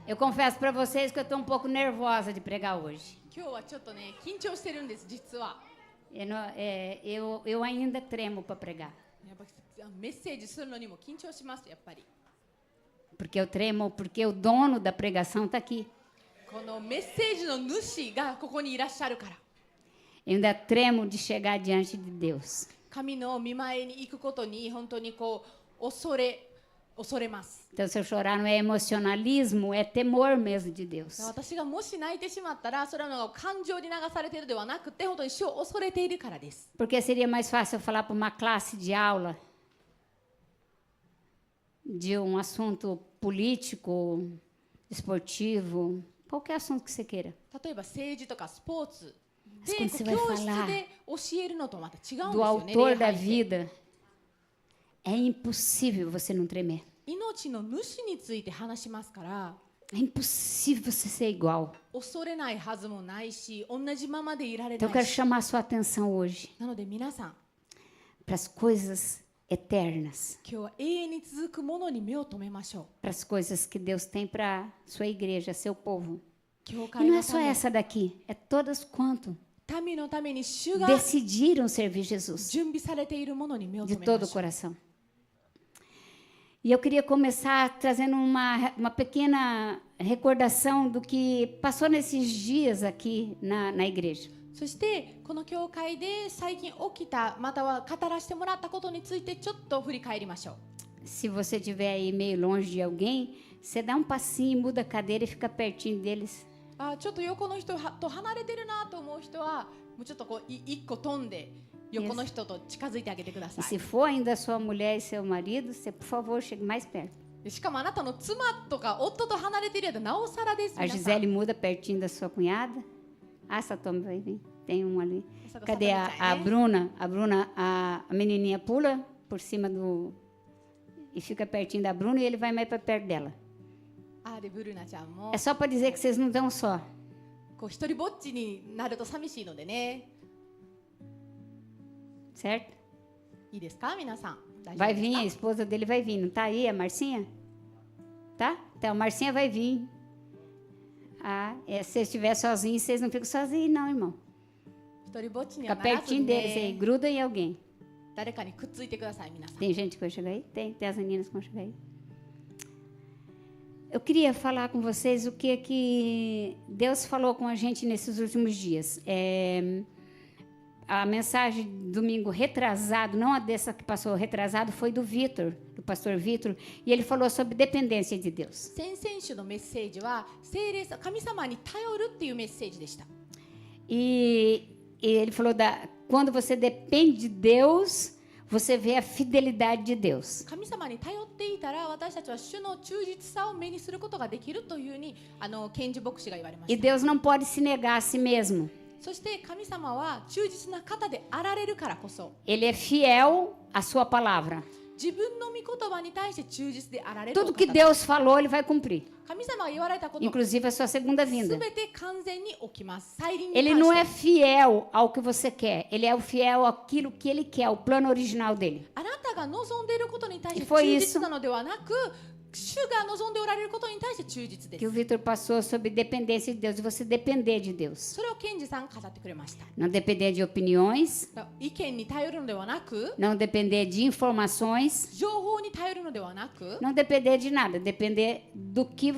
Eu confesso para vocês que eu estou um pouco nervosa de pregar hoje. 今日はちょっとね緊張してるんです実は。 Eu ainda tremo para pregar. やっぱメッセージするのにも緊張しますやっぱり。 Porque eu tremo, porque o dono da pregação está aqui. このメッセージの主がここにいらっしゃるから。 Eu ainda tremo de chegar diante de Deus. 神の御前に行くことに本当にこう恐れます。 Então, se eu chorar não é emocionalismo, é temor mesmo de Deus. 私がもし泣いてしまったらそれは感情に流されているではなくて本当に主を恐れているからです。 Porque seria mais fácil eu falar para uma classe de aula de um assunto político, esportivo, qualquer assunto que você queira. 例えば政治とかスポーツ Mas quando você vai 教室 falar で教えるのとまた違うんです do よね。 autor 礼 da 拝って vida, é impossível você não tremer. 命の主について話しますから É impossível você ser igual. 恐れないはずもないし同じままでいられ Então, eu な quero いし chamar a sua atenção hoje なので皆さん para as coisas eternas, 今日は永遠に続くものに目を留めましょ para as coisas que Deus tem para sua igreja, seu povo. う。教 E 会 não é の só ため essa daqui, é todas quanto 民のために主が decidiram servir Jesus 準備されているものに目を de 留めま todo o しょう。 coração. E eu queria começar trazendo uma pequena recordação do que passou nesses dias aqui na igreja. そしてこの教会で最近起きたまたは語らせてもらったことについてちょっと振り返りましょう。 Se você estiver aí meio longe de alguém, você dá um passinho, muda a cadeira e fica pertinho deles. ちょっと横の人と離れてるなと思う人はもうちょっとこう一個飛んで横の人と近づいてあげてくだ E さ se い。 for ainda sua mulher e seu marido, você, por favor, chegue mais perto. しかもあなたの妻とか夫と離れているやつなおさらです。 A 皆さん Gisele muda pertinho da sua cunhada. Ah, essa Toma vai vir. Tem um ali. Essa da Cadê a Sabrina, Bruna? A Bruna, a menininha pula por cima do... E fica pertinho da Bruna e ele vai mais para perto dela. でブルナちゃんも É só para dizer que vocês não estão só. こう一人ぼっちになると寂しいのでね。 Certo? いいですか皆さん。大丈夫 Vai です vir, か a esposa dele vai vir. Não tá aí a Marcinha? Tá? Então a Marcinha vai vir. Ah, se você estiver sozinho, vocês não ficam sozinhos não, irmão. 一人ぼっちには Fica ならず pertinho に deles aí, ね。 gruda em alguém. 誰かにくっついてください皆さん。 Tem gente que vai chegar aí? Tem as meninas que vão chegar aí. Eu queria falar com vocês o que Deus falou com a gente nesses últimos dias. A mensagem domingo retrasado, não a dessa que passou retrasado, foi do Vitor, do pastor Vitor, e ele falou sobre dependência de Deus. 先々週のメッセージは聖霊神様に頼るっていうメッセージでした。 E ele falou quando você depende de Deus, você vê a fidelidade de Deus. 神様に頼っていたら私たちは主の忠実さを目にすることができるというふうにケンジ牧師が言われま E した。 Deus não pode se negar a si mesmo. そして神様は忠実な方であられるからこそ Ele é fiel à sua palavra. 自分の御言葉に対して忠実であられるお Tudo 方 que Deus falou, ele vai cumprir. 神様が言われたこと Inclusive a sua segunda す vinda. べて完全に起きます。再臨に Ele 関 não し é て fiel ao que você quer. Ele é o fiel àquilo que ele quer, o plano original dele. あなたが望んでいることに対して E foi 忠 isso 実なのではなく主が望んでおられることに対して忠実で Que o す。 Vitor passou sobre dependência de Deus, e você depender de Deus. それをケンジさんが語ってくれました。 Não depender de opiniões, 意見に頼るのではなく não depender de informações, 情報に頼るのではなく não depender de nada, depender do que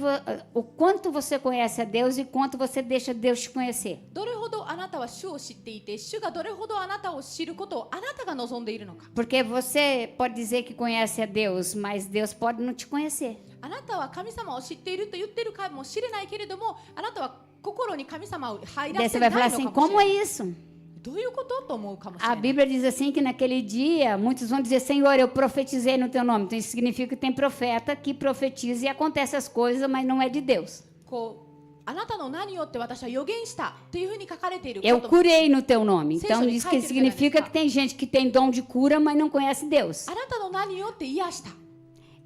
o quanto você conhece a Deus e quanto você deixa Deus te conhecer. どれほどあなたは主を知っていて主がどれほどあなたを知ることをあなたが望んでいるのか。 Porque você pode dizer que conhece a Deus, mas Deus pode não te conhecer. あなたは神様を知っていると言っているかもしれないけれどもあなたは心に神様を入ら Daí せ você てな vai い falar の assim, かもし como れ é ない。 isso? どういうことと思うかもしれ A ない。 Bíblia diz assim que naquele dia muitos vão dizer, Senhor, eu profetizei no teu nome. Então isso significa que tem profeta que profetiza e acontece as coisas, mas não é de Deus. こうあなたの名によって私は予言したというふうに書かれている Eu こと。 curei no teu nome. Então Sim, isso que sim, significa sim. que tem gente que tem dom de cura, mas não conhece Deus. あなたの名によって癒した。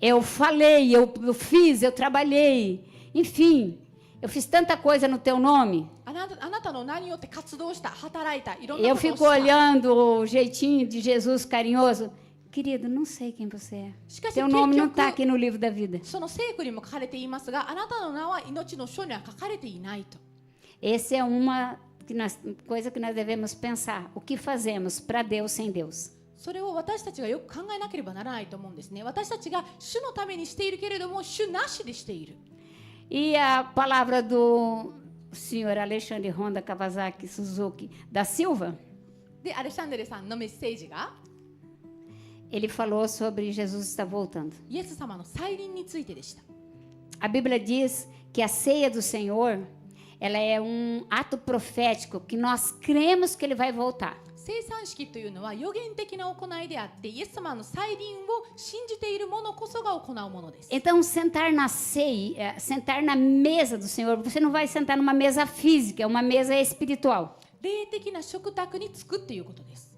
Eu falei, eu fiz, eu trabalhei. Enfim, eu fiz tanta coisa no teu nome. あなたの名によって活動した、働いた、いろんな Eu ことをし fico た。 olhando o jeitinho de Jesus carinhoso. Querido, não sei quem você é. しかし Teu 結 nome não está 局 aqui no livro da vida. その聖句にも書かれていますが、あなたの名は命の書には書かれていないと。 Essa é uma coisa que nós devemos pensar. O que fazemos para Deus sem Deus? それを私たちがよく考えなければならないと思うんですね。私たちが主のためにしているけれども、主なしでしている。 E a palavra do senhor Alexandre Honda Kawasaki Suzuki da Silva, で、アレシャンデレさんのメッセージが ele falou sobre Jesus está voltando. イエス様の再臨についてでした。 A Bíblia diz que a ceia do Senhor, ela é um ato profético que nós cremos que ele vai voltar. 聖餐式というのは予言的な行いであって、イエス様の再臨を信じている者こそが行うものです。 Então, sentar na ceia, sentar na mesa do Senhor, você não vai sentar numa mesa física, é uma mesa espiritual. 霊的な食卓につくっていうことです。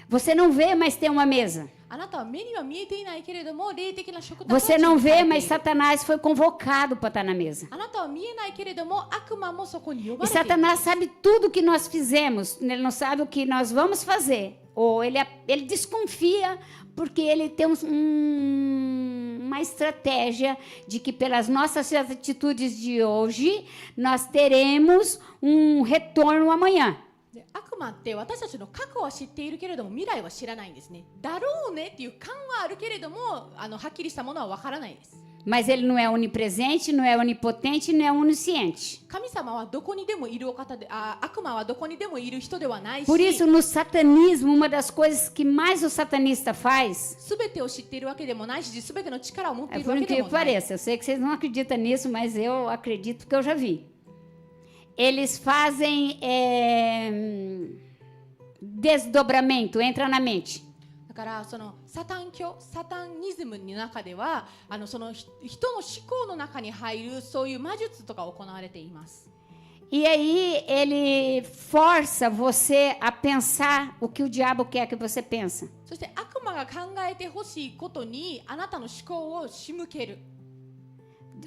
Você não vê, mas tem uma mesa. あなたは目には見えていないけれども、霊的な食卓 Você não vê, mas Satanás foi convocado para estar na mesa. あなたは見えないけれども、悪魔もそこに呼ば E れている。 Satanás sabe tudo que nós fizemos, ele não sabe o que nós vamos fazer. Ou ele desconfia porque ele tem uma estratégia de que pelas nossas atitudes de hoje, nós teremos um retorno amanhã. で悪魔って私たちの過去は知っているけれども未来は知らないんですね。だろうねっていう感はあるけれども、はっきりしたものはわからないです。 Mas ele não é onipresente, não é onipotente, não é onisciente. 神様はどこにでもいるお方で、悪魔はどこにでもいる人ではないし、 Por isso, no satanismo, uma das coisas que mais o satanista faz, すべてを知っているわけでもないし、すべての力を持っている por わけで incrível も que ない。 pareça, eu sei que vocês não acreditam nisso, mas eu acredito porque eu já vi. Eles fazem desdobramento, entra na mente. だからそのサタンニズムの中ではその人の思考の中に入るそういう魔術とか行われています。 E aí ele força você a pensar o que o diabo quer que você pensa. そして悪魔が考えてほしいことにあなたの思考を仕向ける。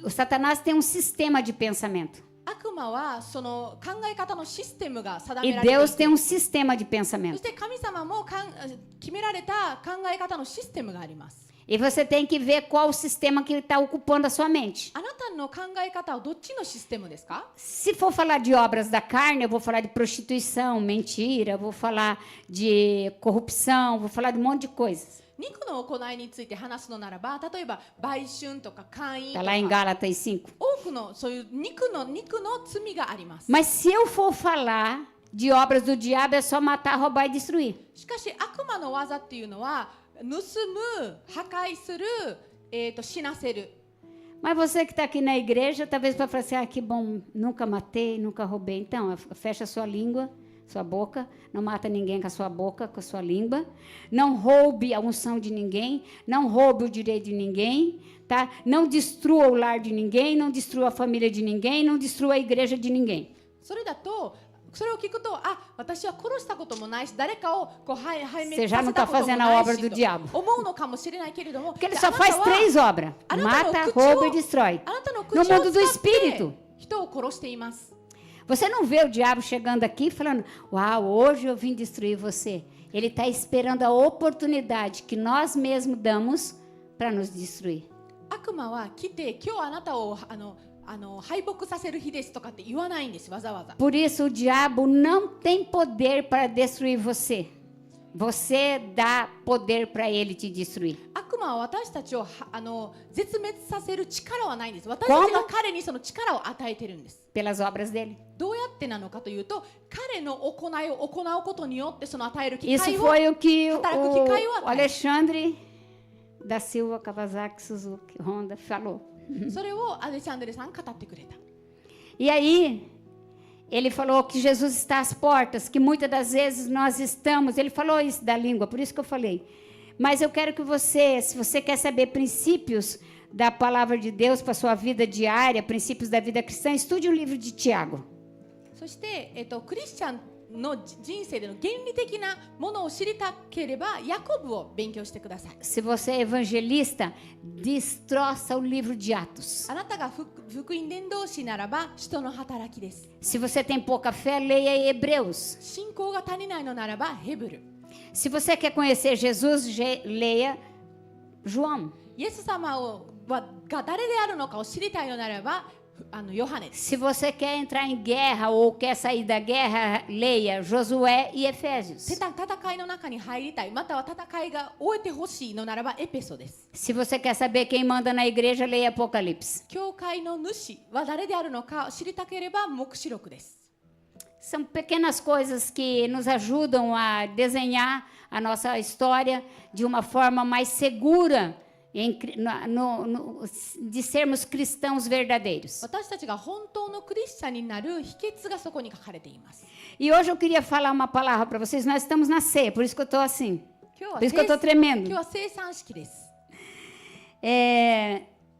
O Satanás tem um sistema de pensamento. 悪魔はその考え方のシステムが定 E められてい Deus て、 tem um sistema de そ pensamento. して神様も決められた考え方のシステムがあります。 E você tem que ver qual o sistema que está ocupando a sua mente. あなたの考え方はどっちのシステムですか？ Se for falar de obras da carne, eu vou falar de prostituição, mentira, vou falar de corrupção, vou falar de um monte de coisas. 肉の行いについて話すのならば、例えば売春とか姦淫 Está と lá em か Gálatas 5. 多くのそういう肉の罪があります。 Mas se eu for falar de obras do diabo, é só matar, roubar e destruir. しかし悪魔の技っていうのは盗む、破壊する、死なせる。 Mas você que está aqui na igreja, talvez vai falar assim, ah, que bom, nunca matei, nunca roubei. Então, fecha sua língua, sua boca, não mata ninguém com a sua boca, com a sua língua. Não roube a unção de ninguém, não roube o direito de ninguém, tá? Não destrua o lar de ninguém, não destrua a família de ninguém, não destrua a igreja de ninguém. それだと、それを聞くと、私は殺したこともないし、誰かを壊滅 Você さ já não せた está ことも fazendo な a い obra し do と diabo. 思うのかもしれないけれども、 Porque ele で só あなた faz は três obras: あなたの mata, 口 rouba を e destrói. あなたの No 口を mundo do 使っ espírito. て人を殺しています。 Você não vê o diabo chegando aqui e falando, uau, hoje eu vim destruir você. Ele está esperando a oportunidade que nós mesmos damos para nos destruir. 悪魔は来て、今日あなたを敗北させる日ですとかって言わないんです、わざわざ。 Por isso o diabo não tem poder para destruir você. Você dá poder para ele te destruir. 悪魔は私たちを絶滅させる力はないんです。私たちが彼にその力を与えてるんです。 Pelas obras dele. どうやってなのかというと、彼の行いを行うことによってその与える機 Isso 会を foi o que o o Alexandre da Silva Kawasaki Suzuki Honda falou. それをアレチャンドレさん語ってくれた。 E aí, ele falou que Jesus está às portas, que muitas das vezes nós estamos. Ele falou isso da língua, por isso que eu falei. Mas eu quero que você, se você quer saber princípios da palavra de Deus para a sua vida diária, princípios da vida cristã, estude o livro de Tiago. そして、クリスチャンの人生での原理的なものを知りたければ、ヤコブを勉強してください。 Se você é evangelista, destroça o livro de Atos. あなたが福音伝道師ならば、使徒の働きです。 Se você tem pouca fé, leia Hebreus. 信仰が足りないのならば、ヘブル。Se você quer conhecer Jesus, leia João. イエス様が誰であるのかを知りたいのならばヨハネです。 Se você quer entrar em guerra ou quer sair da guerra, leia Josué e Efésios. 戦いの中に入りたい、または戦いが終えてほしいのならばエペソです。 Se você quer saber quem manda na igreja, leia Apocalipse. 教会の主は誰であるのかを知りたければ黙示録です。 São pequenas coisas que nos ajudam a desenhar a nossa história de uma forma mais segura de sermos cristãos verdadeiros. 私たちが本当のクリスチャンになる秘訣がそこに書かれています。 E hoje eu queria falar uma palavra para vocês. Nós estamos na ceia, por isso que eu estou assim. 今 Por isso que eu estou 日 tremendo. は生産式です。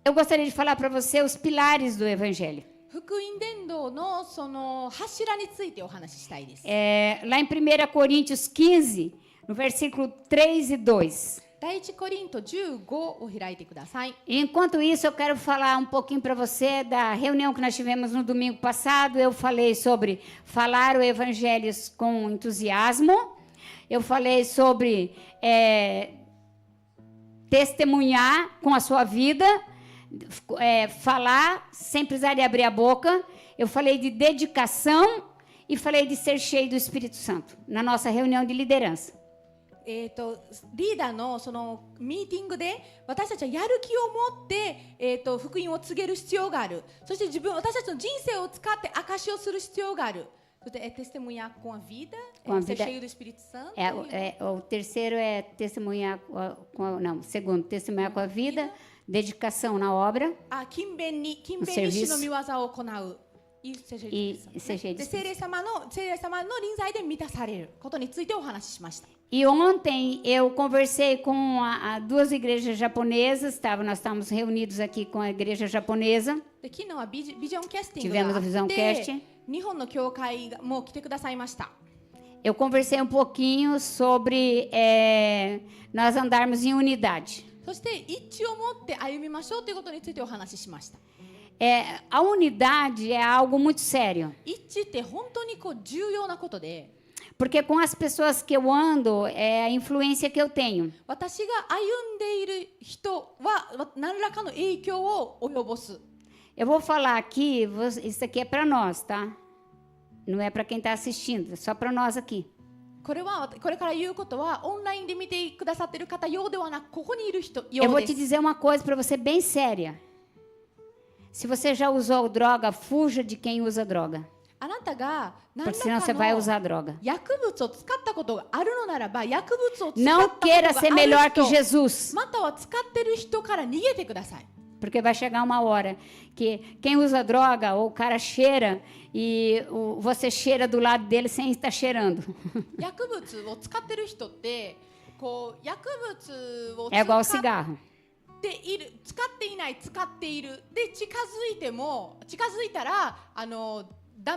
Eu gostaria de falar para você os pilares do Evangelho. 福音伝道のその柱についてお話ししたいです。 Lá em 1 Coríntios 15, no versículo 3 e 2. 第一コリント15を開いてください。 Enquanto isso, eu quero falar um pouquinho para você da reunião que nós tivemos no domingo passado. Eu falei sobre falar o evangelho com entusiasmo. Eu falei sobre testemunhar com a sua vida, falar sem precisar de abrir a boca. Eu falei de dedicação e falei de ser cheio do Espírito Santo na nossa reunião de liderança. リーダーのそのミーティングで私たちはやる気を持って、福音を告げる必要がある。そして私たちの人生を使って証しをする必要がある。そしてtestemunhar com a vida, ser cheio do Espírito Santo. O terceiro é testemunhar não, segundo, testemunhar com a vida, dedicação na obra. 勤勉に主の御業を行う。E ser cheio de 聖霊様の臨在で満たされることについてお話ししました。 E ontem eu conversei com duas igrejas japonesas. Nós estávamos reunidos aqui com a igreja japonesa. で昨日はビジョンキャスティング Tivemos があ a Vision って Cast. 日本の教会も来てくださいました。 Eu conversei um pouquinho sobre nós andarmos em unidade. そして一致を持って歩みましょうということについてお話ししました。 A unidade é algo muito sério. 一致って本当に重要なことで、 Porque com as pessoas que eu ando, é a influência que eu tenho. 私が歩んでいる人は何らかの影響を及ぼす。 Eu vou falar aqui, isso aqui é para nós, tá? Não é para quem está assistindo, é só para nós aqui. これから言うことはオンラインで見てくださっている方用ではなく、ここにいる人 Eu 用 vou で te す。 dizer uma coisa para você bem séria. Se você já usou droga, fuja de quem usa droga. あなたが何 Porque senão ら você か vai の usar droga. 薬物を使ったことがあるのならば、薬物を使った Não こと queira が ser あ melhor る que 人、 Jesus. または使ってる人から逃げてください。 Porque vai chegar uma hora que quem usa droga, ou o cara cheira, e você cheira do lado dele sem estar cheirando. 薬物を使ってる人って薬物を É igual ao 使っ cigarro. ている、使っていない、使っているで近づいたらだ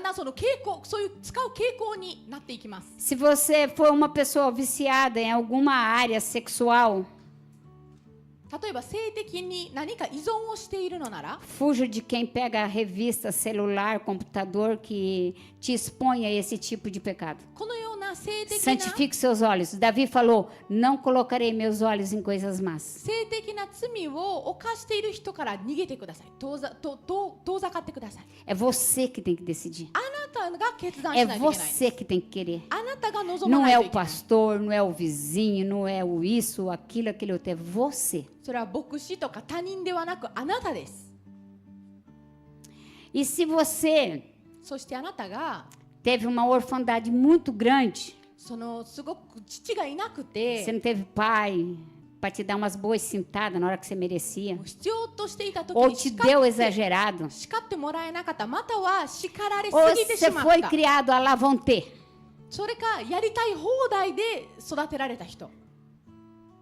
んだんその傾向、そういう使う傾向になっていきます。 Se você for uma pessoa viciada em alguma área sexual, 例えば性的に何か依存をしているのなら、 fuja de quem pega revista, celular, computador que te expõe a esse tipo de pecado. このような性的な Santifique seus olhos. Davi falou: não colocarei meus olhos em coisas más. 性的な罪を犯している人から逃げてください。遠ざかってください。 É você que tem que decidir. あなたが決断 É しないといけない。 você que tem que querer. あなたが望ま Não ない é と o いけない。 pastor, não é o vizinho, não é o isso, aquilo, aquele outro. É você. それは牧師とか他人ではなくあなたです。 E se você そしてあなたが teve uma orfandade muito grande, すごく父がいなく você て não teve pai para te dar umas boas cintadas na hora que você merecia, 必要としていた時 ou に te deu exagerado, 叱ってもらえなかった、または叱られす ou ぎて você しまっ foi た、 criado à la vontade, それかやりたい放題で育てられた人、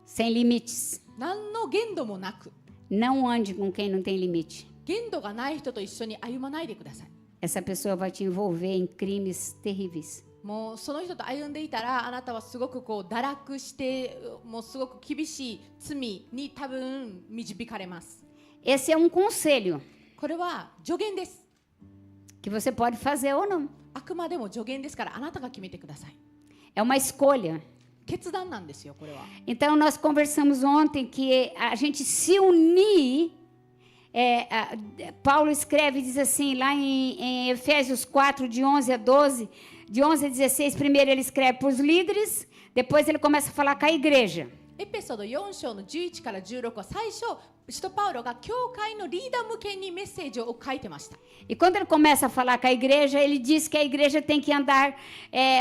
sem limites. 何の限度もなく、 Não ande com quem não tem limite. 限度がない人と一緒に歩まないでください。 Essa pessoa vai te envolver em crimes terríveis. もうその人と歩んでいたら、あなたはすごく堕落して、もうすごく厳しい罪に多分導かれます。 Esse é um conselho これは助言です。 que você pode fazer ou não. あくまでも助言ですから、あなたが決めてください。 É uma escolha. 決断なんですよ、これは。 Então, nós conversamos ontem que a gente se unir. Paulo escreve, diz assim, lá em Efésios 4, de 11 a 12, de 11 a 16, primeiro ele escreve para os líderes, depois ele começa a falar com a igreja. エペソード4章の11から16は最初、使徒パウロが教会のリーダー向けにメッセージを書いてました。 E quando ele começa a falar com a igreja, ele diz que a igreja tem que andar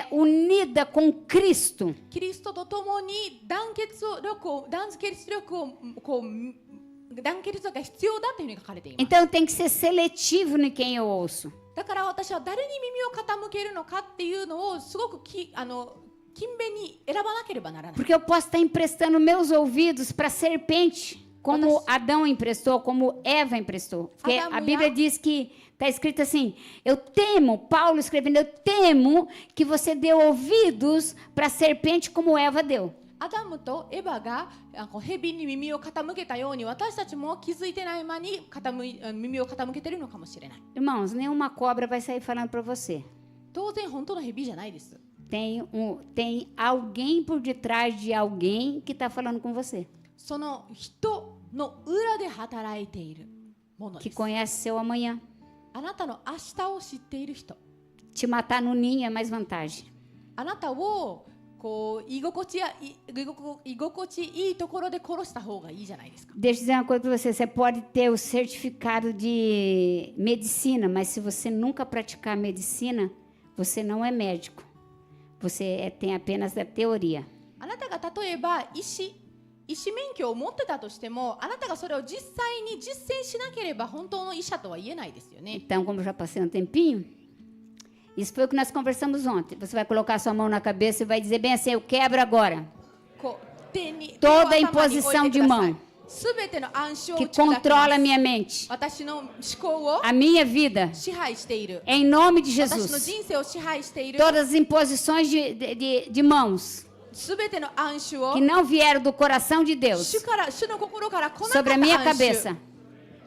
unida com Cristo. キリストと共に団結力が必要だというふうに書かれています。 Então, eu tenho que ser seletivo em quem eu ouço. だから私は誰に耳を傾けるのかっていうのをすごく勤勉に選ばなければならない。 Porque eu posso estar emprestando meus ouvidos para a serpente, como Adão emprestou, como Eva emprestou. Porque a Bíblia diz que está escrito assim, eu temo, Paulo escrevendo, eu temo que você dê ouvidos para a serpente como Eva deu. アダムとエバが蛇に耳を傾けたように私たちも気づいてない間に耳を傾けているのかもしれない。 Irmãos, nenhuma cobra vai sair falando para você. 当然本当の蛇じゃないです。 Tem alguém por detrás de alguém que está falando com você. その人の裏で働いているもので Que す。 conhece seu amanhã. あなたの明日を知っている人。 Te matar no ninho é mais vantagem. あなたをこう居心地いいところで殺した方がいいじゃないですか。 Deixa eu dizer uma coisa para você. Você pode ter o certificado de medicina, mas se você nunca praticar medicina, você não é médico. Você tem apenas a teoria. あなたが例えば医師免許を持ってたとしても、あなたがそれを実際に実践しなければ本当の医者とは言えないですよね。 Então, como eu já passei um tempinho, isso foi o que nós conversamos ontem. Você vai colocar sua mão na cabeça e vai dizer bem assim, eu quebro agora. こう手に Toda 手を頭に置いてください。 imposição de mão すべての暗唱を que 打ち砕きます controla a minha mente, 私の思考を a minha vida, 支配している。 em nome de 私の Jesus. 人生を支配している。 Todas as imposições de mãos すべての暗唱を que não vieram do coração de Deus 主の心から来なかった sobre a minha 暗唱。 cabeça.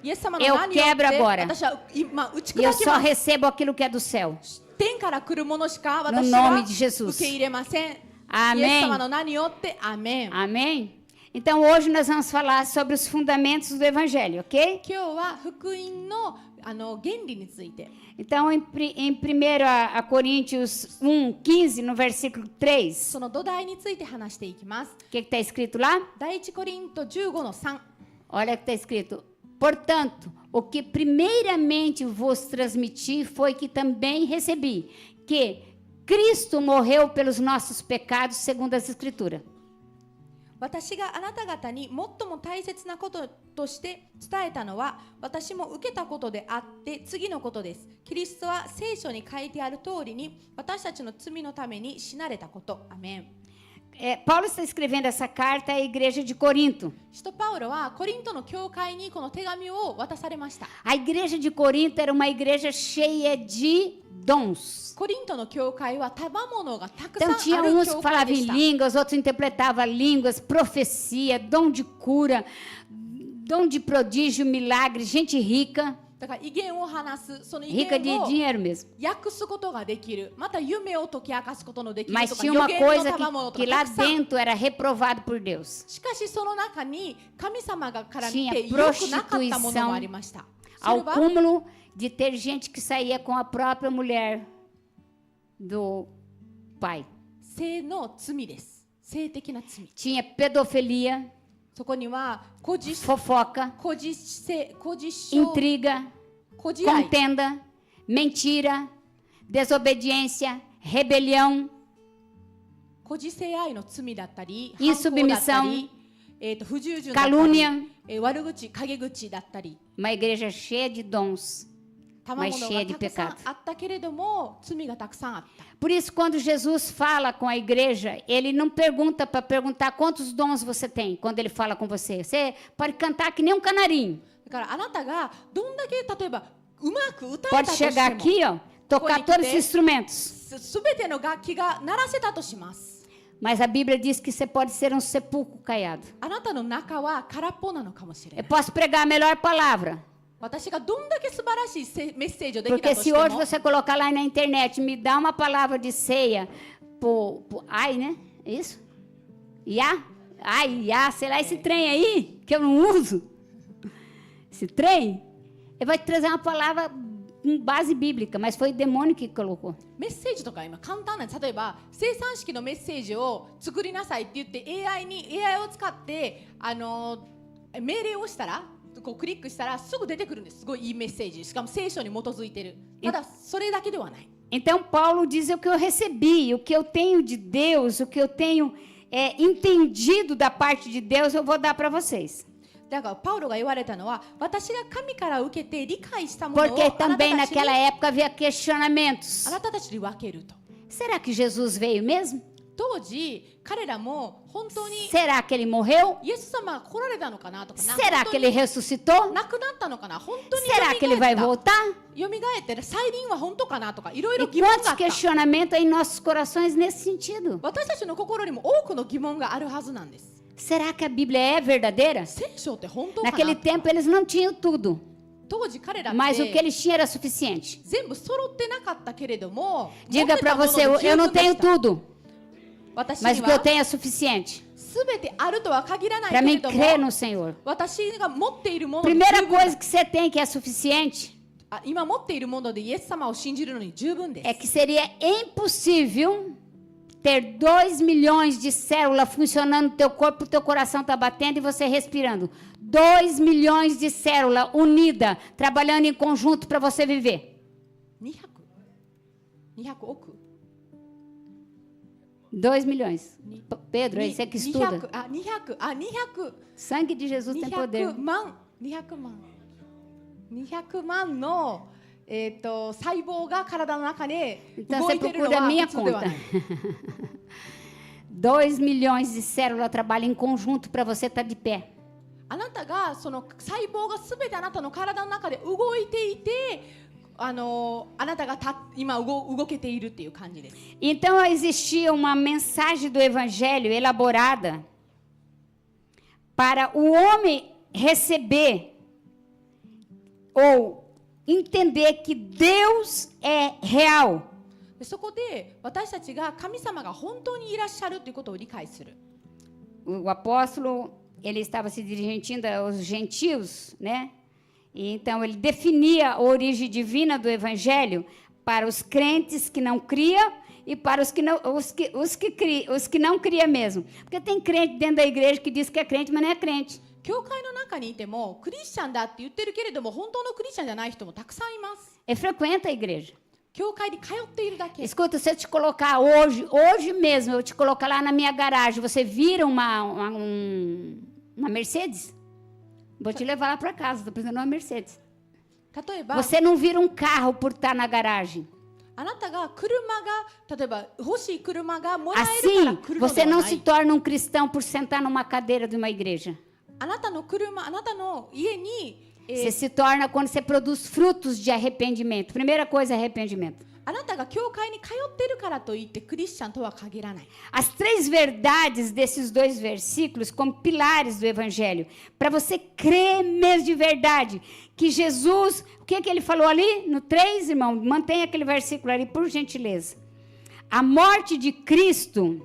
イエス様の Eu 名によっ quebro て agora. 私は今打ち E eu 砕き só ます。 recebo aquilo que é do céu. 天から来るものしか私 No は nome de 受 Jesus. け入れません。 Amém. イエス様の名によってアメン。 Amém? Então, hoje nós vamos falar sobre os fundamentos do Evangelho, ok? 今日は福音の原理について。 Então, em 1 Coríntios 1:15, no versículo 3, その土台について話していきます。 o que está escrito lá? 第一コリント15の3。 Olha o que está escrito. Portanto, o que primeiramente vos transmiti foi que também recebi, que Cristo morreu pelos nossos pecados, segundo as Escrituras. 私があなた方に最も大切なこととして伝えたのは私も受けたことであって次のことです。キリストは聖書に書いてある通りに私たちの罪のために死なれたこと。アメン。 Paulo está escrevendo essa carta à igreja de Corinto. 使徒パウロはコリントの教会にこの手紙を渡されました。 A igreja de Corinto era uma igreja cheia de dons. コリントの教会は賜物がたくさん Então あ tinha る uns 教 que 会 falavam で em した。 línguas, outros interpretavam línguas, profecia, dom de cura, dom de prodígio, milagre, gente rica, だから威厳を話す、その威 rica de 厳を dinheiro mesmo. 訳すことができる、また夢を解き明かすことのできる Mas とか tinha 予 uma 言の coisa 賜物と que か lá たくさん。 dentro era reprovado por Deus. しかしその中に神様がから見 Tinha て良くなかったものもありました。それ Ao は cúmulo de ter gente que saía com a própria mulher do pai. 性の罪です。性的な罪。 Tinha pedofilia, そこには孤児 fofoca, 症、intriga, 孤児愛、 contenda, mentira, desobediência, rebelião, 孤児性愛の罪だったり、 Insubmissão, 反抗だったり、不従順だったり、 calúnia. 悪口、陰口だったり、 Uma igreja cheia de dons. 賜物 mas cheia de がたくさん pecado. あったけれども、罪がたくさんあった。 Por isso, quando Jesus fala com a igreja, ele não pergunta para perguntar quantos dons você tem quando ele fala com você. Você pode cantar que nem um canarinho. だからあなたがどんだけ例えばうまく歌えた Pode として chegar も、 aqui, ó, tocar todos os instrumentos. すべての楽器が鳴らせたとします。 Mas a Bíblia diz que você pode ser um sepulcro caiado. あなたの中は空っぽなのかもしれな Eu い。 posso pregar a melhor palavra. 私がどんだけ素晴らしいメッセージをできた Porque と se して hoje も、 você colocar lá na internet, me dá uma palavra de ceia, ai, né? Isso? Iá? Ai, Iá, sei lá, esse trem aí, que eu não uso. Esse trem, ele vai trazer uma palavra com base bíblica, mas foi o demônio que colocou. メッセージとか今簡単な例えば生産式のメッセージを作りなさいって言って AI を使って命令をしたらこうクリックしたらすぐ出てくるんです。すごいいいメッセージ、しかも聖書に基づいてる。ただそれだけではない。 Então Paulo diz o que eu recebi, o que eu tenho de Deus, o que eu tenho entendido da parte de Deus, eu vou dar para vocês. だからパウロが言われたのは私が神から受けて理解したものを Porque também naquela época havia questionamentos. あなたたちに分けると。 Será que Jesus veio mesmo? 当時彼らも本当に Será que ele morreu? イエス様が来られたのかなとか、 Será que ele ressuscitou? 亡くなったのかな、本当に Será que ele vai voltar? 蘇って再臨は本当かなとかいろいろ E 疑問が quantos あった。 questionamentos em nossos corações nesse sentido? 私たちの心にも多くの疑問があるはずなんです。 Será que a Bíblia é verdadeira? 聖書って本当かな。 Naquele tempo eles não tinham tudo, 当時彼らっ mas o que て eles tinham era suficiente. 全部揃ってなかったけれども、 Diga para 持ってたもの você, で eu não 十分で tenho した。 tudo, 私 mas に o que eu は tenho é suficiente 全てあるとは限らない para けれ mim ど crer も、 no Senhor. 私が持っているもので十 Primeira 分 coisa que você tem que é suficiente 今持っているものでイエス様を信じるのに十分です。 é que seria impossível ter 2 milhões de células funcionando no teu corpo, o teu coração está batendo e você respirando. 2 milhões de células unidas, trabalhando em conjunto para você viver. 200億 2 milhões. Pedro, é você que estuda. 200 Sangue de Jesus tem poder. 200万の細胞が体の中で Então 動 você いているの procura a は minha 普通では conta. ない。 2 milhões de células trabalham em conjunto para você estar de pé. あなたがその細胞がすべてあなたの体の中で動いていて、あなたが今動けているっていう感じです。 Então existia uma mensagem do Evangelho elaborada para o homem receber ou entender que Deus é real. そこで私たちが神様が本当にいらっしゃるということを理解する。 O apóstolo, ele estava se dirigindo aos gentios, né? E então ele definia a origem divina do Evangelho para os crentes que não criam e para os que não criam mesmo. Porque tem crente dentro da igreja que diz que é crente, mas não é crente. 教会の中にいてもクリスチャンだって言ってるけれども本当のクリスチャンじゃない人もたくさんいます。 Ele frequenta a igreja. 教会に通っているだけ。 Escuta, se eu te colocar hoje mesmo, eu te colocar lá na minha garagem, você vira uma Mercedes? Vou te levar lá para casa, estou precisando de uma Mercedes. 例えば Você não vira um carro por estar na garagem. あなたが車が例えば欲しい車がもらえるから Assim, 来るので você は não な se い。 torna um cristão por sentar numa cadeira de uma igreja. あなたの車、あなたの家に、Você se torna quando você produz frutos de arrependimento. Primeira coisa é arrependimento. あなたが教会に通っているからといってクリスチャンとは限らない。 As 3 verdades desses 2 versículos como pilares do Evangelho. Para você crer mesmo de verdade que Jesus... O que ele falou ali? No 3, irmão? Mantenha aquele versículo ali, por gentileza. A morte de Cristo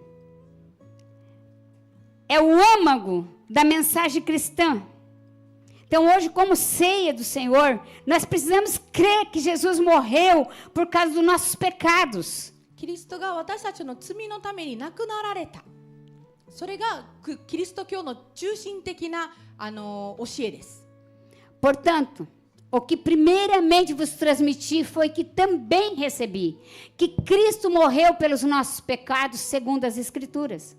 é o âmago da mensagem cristã. Então, hoje, como ceia do Senhor, nós precisamos crer que Jesus morreu por causa dos nossos pecados. キリストが私たちの罪のために亡くなられた。それがキリスト教の中心的な教えです。 Portanto, o que primeiramente vos transmiti foi que também recebi, que Cristo morreu pelos nossos pecados segundo as Escrituras.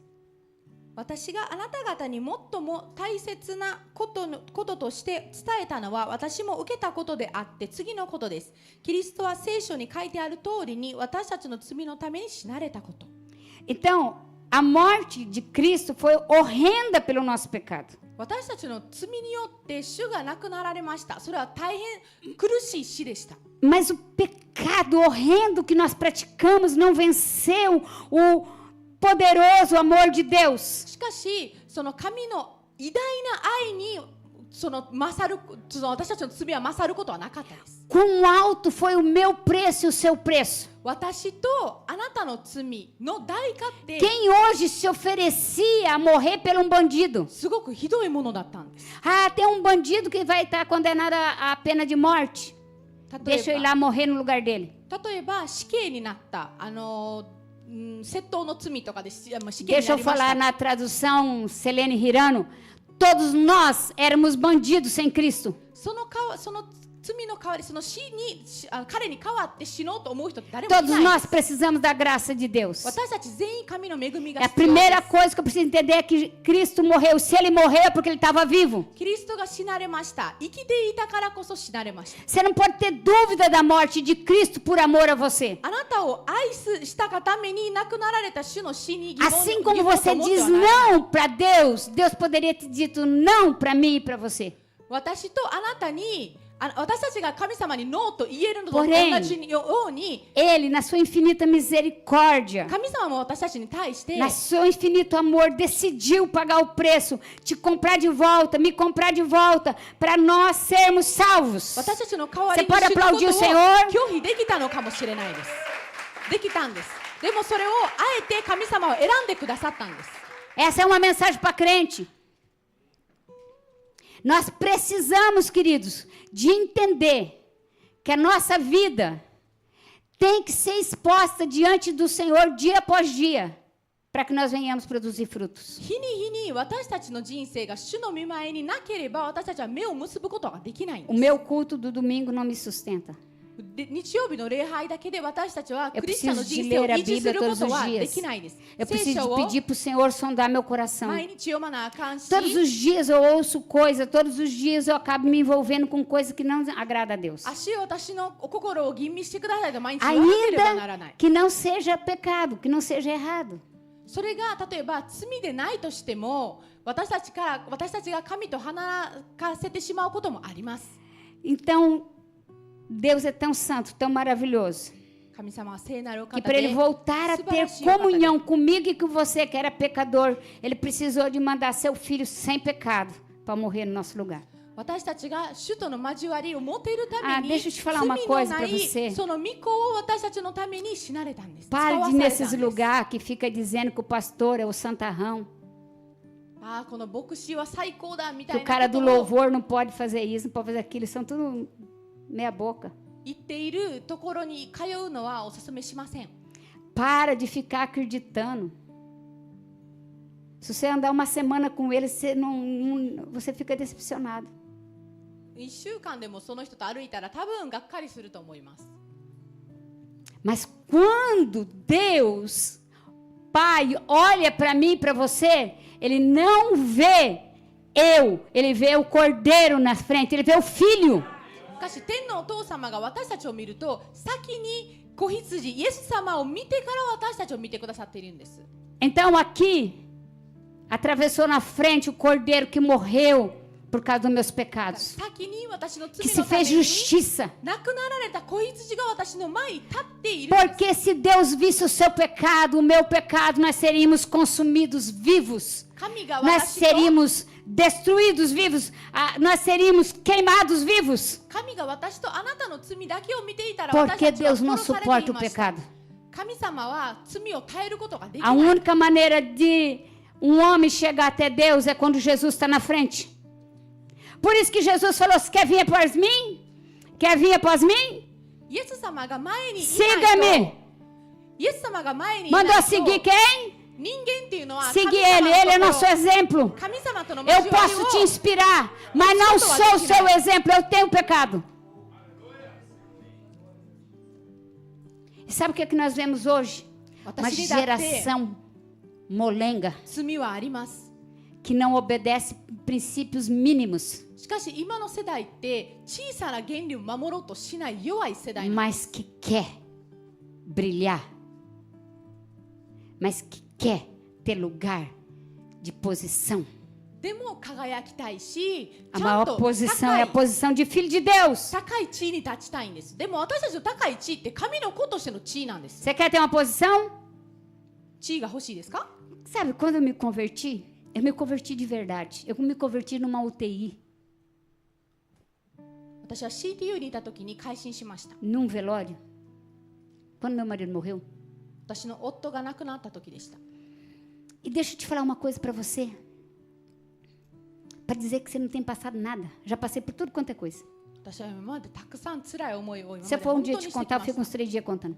私があなた方に最も大切なこととして伝えたのは私も受けたことであって次のことです。キリストは聖書に書いてある通りに私たちの罪のために死なれたこと。 Então, a morte de Cristo foi horrenda pelo nosso pecado. 私たちの罪によって主が亡くなられました。それは大変苦しい死でした。 Mas o pecado horrendo que nós praticamos não venceu o poderoso amor de Deus. しかしその神の偉大な愛にその私たちの罪は勝ることはなかったです。 Quão alto foi o meu preço e o seu preço? 私とあなたの罪の代価って Quem hoje se oferecia a morrer por um bandido? すごくひどいものだったんです。 Ah, tem um bandido que vai estar condenado à pena de morte. Deixa eu ir lá morrer no lugar dele. 例えば死刑になった窃盗の罪とかで死刑になりました。 Deixa eu falar na tradução Selene Hirano. Todos nós éramos bandidos sem Cristo. その罪の代わり、その死に彼に代わって死のうと思う人って誰もい Todos ない。 nós precisamos da graça de Deus. 私たち全員神の恵みが A 必要で primeira す。 coisa que eu preciso entender é que Cristo morreu. Se ele morreu é porque ele estava vivo. キリストが死なれました。生きていたからこそ死なれました。 Você não pode ter dúvida da morte de Cristo por amor a você. あなたを愛したがために亡くなられた主の死に疑問 Assim に como 疑問と você 思って diz はならない。 não para Deus, Deus poderia ter dito não para mim e para você. 私とあなたに私たちが神様にノーと言えるのと同 Porém, じように Ele, na sua infinita misericórdia, 神様も私たちに対して na seu infinito amor, decidiu pagar o preço, te comprar de volta, me comprar de volta, para nós sermos salvos. 私たちの代わり Você に pode 死ぬことを aplaudir o Senhor? 拒否できたのかもしれないです。できたんです。でもそれをあえて神様は選んでくださったんです。 Essa é uma mensagem para crente. Nós precisamos, queridos, de entender que a nossa vida tem que ser exposta diante do Senhor dia após dia, para que nós venhamos produzir frutos. 日に日に私たちの人生が主の御前になければ私たちは目を結ぶことができないんで O す。 meu culto do domingo não me sustenta. で日曜日の礼拝だけで私たちは Eu クリスチャンの preciso 人 de 生を ler a 維持す Bíblia るこ todos と os はで dias. きないです。 Eu 聖 preciso 書 de を pedir para o Senhor sondar meu coração. 毎日読まなあかんし Todos os dias eu ouço coisa, todos os dias eu acabo me envolvendo com coisa que não agrada a Deus. 足を私の心を吟味してくださいと毎日言わなければならない。 Ainda que não seja pecado, que não seja errado. それが例えば罪でないとしても私たちが神と離かせてしまうこともあります。 Então, Deus é tão santo, tão maravilhoso, 神様は聖なるお que 方 para で Ele voltar a 素晴 ter らしいお方で comunhão comigo e com você, que era pecador, Ele precisou de mandar seu filho sem pecado para morrer no nosso lugar. 私たちが主との交わりを持ているため Ah, に deixa eu te falar 罪 uma の coisa な para い você. その御子を私たちのために死なれたんです。 Pare 使わ de されたん nesses です。 lugares que fica dizendo que o pastor é o santarrão, ああこの牧師は最高だみた que o い cara な do ことを louvor não pode fazer isso, não pode fazer aquilo, eles são tudo meia boca. 言っているところに通うのはお勧めしません。 Para de ficar acreditando. Se você andar uma semana com ele, você fica decepcionado. 1週間でもその人と歩いたら多分がっかりすると思います。 Mas quando Deus, Pai, olha para mim e para você, Ele não vê Ele vê o Cordeiro na frente, Ele vê o Filho. しかし天のお父様が私たちを見ると先に子羊イエス様を見てから私たちを見てくださっているんです。 Então aqui, atravessou na frente o Cordeiro que morreu por causa dos meus pecados, 先に私の que 罪 se のため fez に justiça. 亡くなられた子羊が私の前に立っているんです。 Porque se Deus visse o seu pecado, o meu pecado, nós seríamos consumidos vivos. 神が Nós 私と seríamos destruídos vivos. Nós seríamos queimados vivos. 神が私とあなたの罪だけを見ていたら Porque 私たちは Deus não 殺されて suporta い o ました。 pecado. 神様は罪を耐えることができ A ない。 única maneira de um homem chegar até Deus é quando Jesus está na frente. Por isso que Jesus falou: "Você quer vir após mim? Quer vir após mim? イエス様が前にいない Siga-me." と、イエス様が前にいない Mandou と seguir quem? 人間っていうのは Seguir Ele. Ele é nosso exemplo. 神様との Eu 交わり posso te を inspirar, mas não sou o seu exemplo. Eu tenho pecado. E sabe o que é que nós vemos hoje? Uma 私にだって geração molenga 罪はあります。 que não obedece princípios mínimos, しかし今の世代って小さな原理を守ろうとしない弱い世代なんです。 mas que quer brilhar, mas que quer ter lugar de posição. でも輝きたいし、 A ちゃん maior と posição é 高 a い posição de filho de Deus. 高い地位に立ちたいんです。でも私たちの高い地位って神の子としての地位なんです。 Você quer ter uma posição? 地位が欲しいですか？ Sabe, quando eu me converti de verdade. Eu me converti numa UTI. 私は CTU にいた時に改心しました。 num velório, quando meu marido morreu. 私の夫が亡くなった時でした。 E deixa eu te falar uma coisa para você, para dizer que você não tem passado nada. Já passei por tudo quanto é coisa. 私は今までたくさん辛い思いを今ま Se で eu for um 本 dia 当に te してき contar, eu まし fico た。 uns 3 dias contando.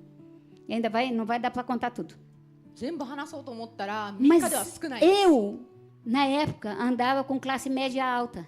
E ainda não vai dar para contar tudo. 全部話そうと思ったら3 Mas 日では少ないです。 eu, na época, andava com classe média alta.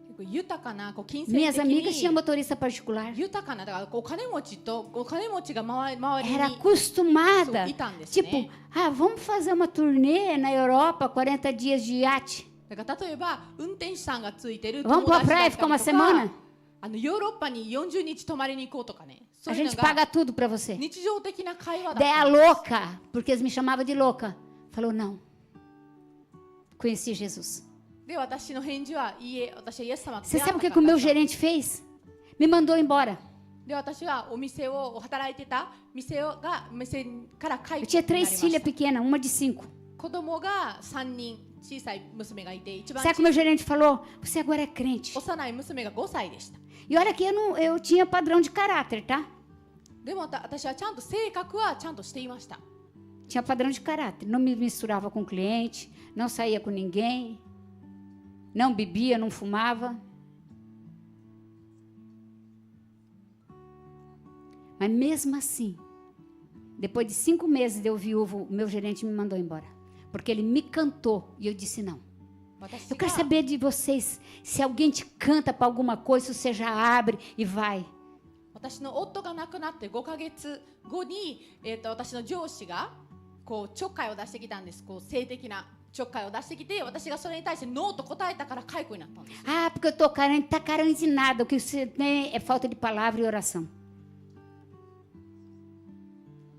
結構豊かな金銭 Minhas 的 amigas tinham に motorista particular. 豊かなだからお金持ちとお金持ちが周りに Era acostumada. いたんですね。 Tipo, vamos fazer uma turnê na Europa, 40 dias de iate. だから例えば運転手さんがついてる Vamos 友 pra 達だ praia った ficar uma りと semana? か、ヨーロッパに40日泊まりに行こうとかね。そ A ういうの gente が paga tudo para você. 日常的な会話だ Daí っ a たんです。 louca, porque eles me chamavam de louca, falou não. Conheci Jesus. で私の返事はいいえ、私はイエス様と Você 出会 sabe わ o que, な que o か meu った。 gerente fez? Me mandou embora. で私はお店を働いてた店から帰 Eu って tinha なりま 3 し filhas た。 pequenas, uma de 5. 子供が3人小さい娘がいて、一番 Sabe o que o meu gerente falou? Você agora é crente. 幼い娘が5歳でした。 E olha que eu tinha padrão de caráter, tá? でも私はちゃんと性格はちゃんとしていました。 Tinha padrão de caráter. Não me misturava com cliente, não saía com ninguém, não bebia, não fumava. Mas mesmo assim, depois de 5 meses de eu viúvo, o meu gerente me mandou embora. Porque ele me cantou e eu disse não. 私 Eu quero が saber de vocês, se alguém te canta para alguma coisa, você já abre e vai. 私の夫が亡くなって5ヶ月後に、私の上司がこうちょっかいを出してきたんです。こう性的なちょっかいを出してきて、私がそれに対してノーと答えたから解雇になったんです。 Porque eu tô carente, tá carente de nada. O que você tem é falta de palavra e oração.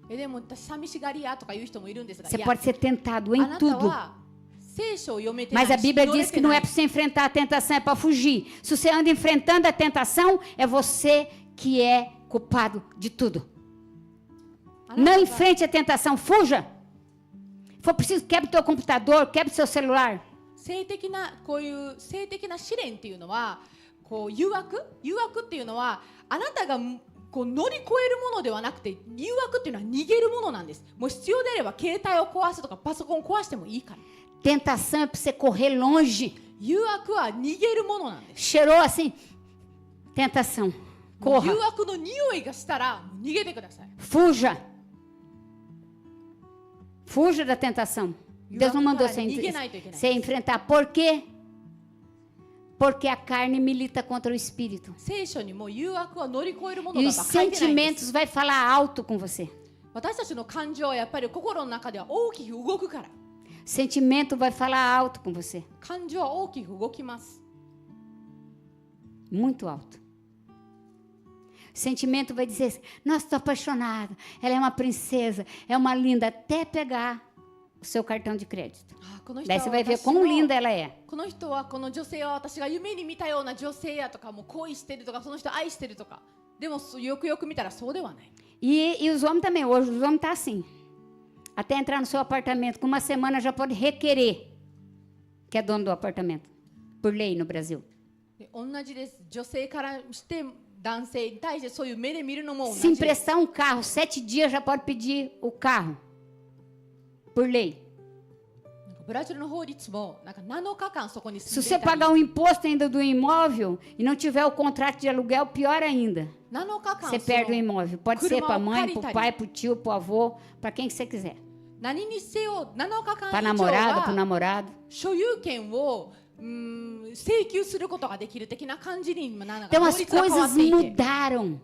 でも私寂しがり屋とか言う人もいるんですが、 Você いや pode ser tentado あ em なた tudo. は聖書を読めてない Mas a し Bíblia 祈れ diz て que não な é い para você enfrentar a tentação, é para fugir. Se você anda enfrentando a tentação, é você que é culpado de tudo. あ Não なたが enfrente a tentação, fuja. Se for preciso, quebre o teu computador, quebre o seu celular. 性的なこういう性的な試練っていうのはこう誘惑っていうのはあなたがこう乗り越えるものではなくて、誘惑っていうのは逃げるものなんです。もう必要であれば携帯を壊すとかパソコンを壊してもいいから。 Tentação é para você correr longe. 誘惑は逃げるものなんです。 Cheirou assim, tentação. 誘 Corra, 惑の匂いがしたらもう逃げてください。 fuja. Fuja da tentação. Deus não mandou você enfrentar. Por quê? Porque a carne milita contra o espírito. 聖書にも誘惑は乗り越えるもの E だ os とは書いてないんです。 sentimentos vai falar alto com você. 私たちの感情はやっぱり心の中では大きく動くから。 Sentimento vai falar alto com você. 感情は大きく動きます。 Muito alto. Sentimento vai dizer assim, nossa, estou apaixonada. Ela é uma princesa, é uma linda. Até pegar o seu cartão de crédito. この人 Daí は você vai ver 私 quão の linda ela é. この人はこの女性は私が夢に見たような女性やとかもう恋してるとかその人愛してるとかでもよくよく見たらそうではない。 E os homens também. Hoje os homens estão assim. Até entrar no seu apartamento, com uma semana já pode requerer que é dono do apartamento. Por lei no Brasil. で同じです。女性からして男性に対してそういう目で見るのも同 Se じです。 emprestar um carro, 7 dias já pode pedir o carro. Por lei. ブラジルの法律もなんか7日間そこに Se 住んで você いたり pagar um imposto ainda do imóvel e não tiver o contrato de aluguel, pior ainda. 7日間 Você perde o imóvel. Pode ser para a mãe, para o Kuruma pai, para o tio, para o avô, para quem que você quiser. 何にせよ7日 Para 間 a 以上 namorada, para o は namorado. 所有権を請求することができる的な感じになんか Então 法 as 律が変わっ coisas ていて mudaram.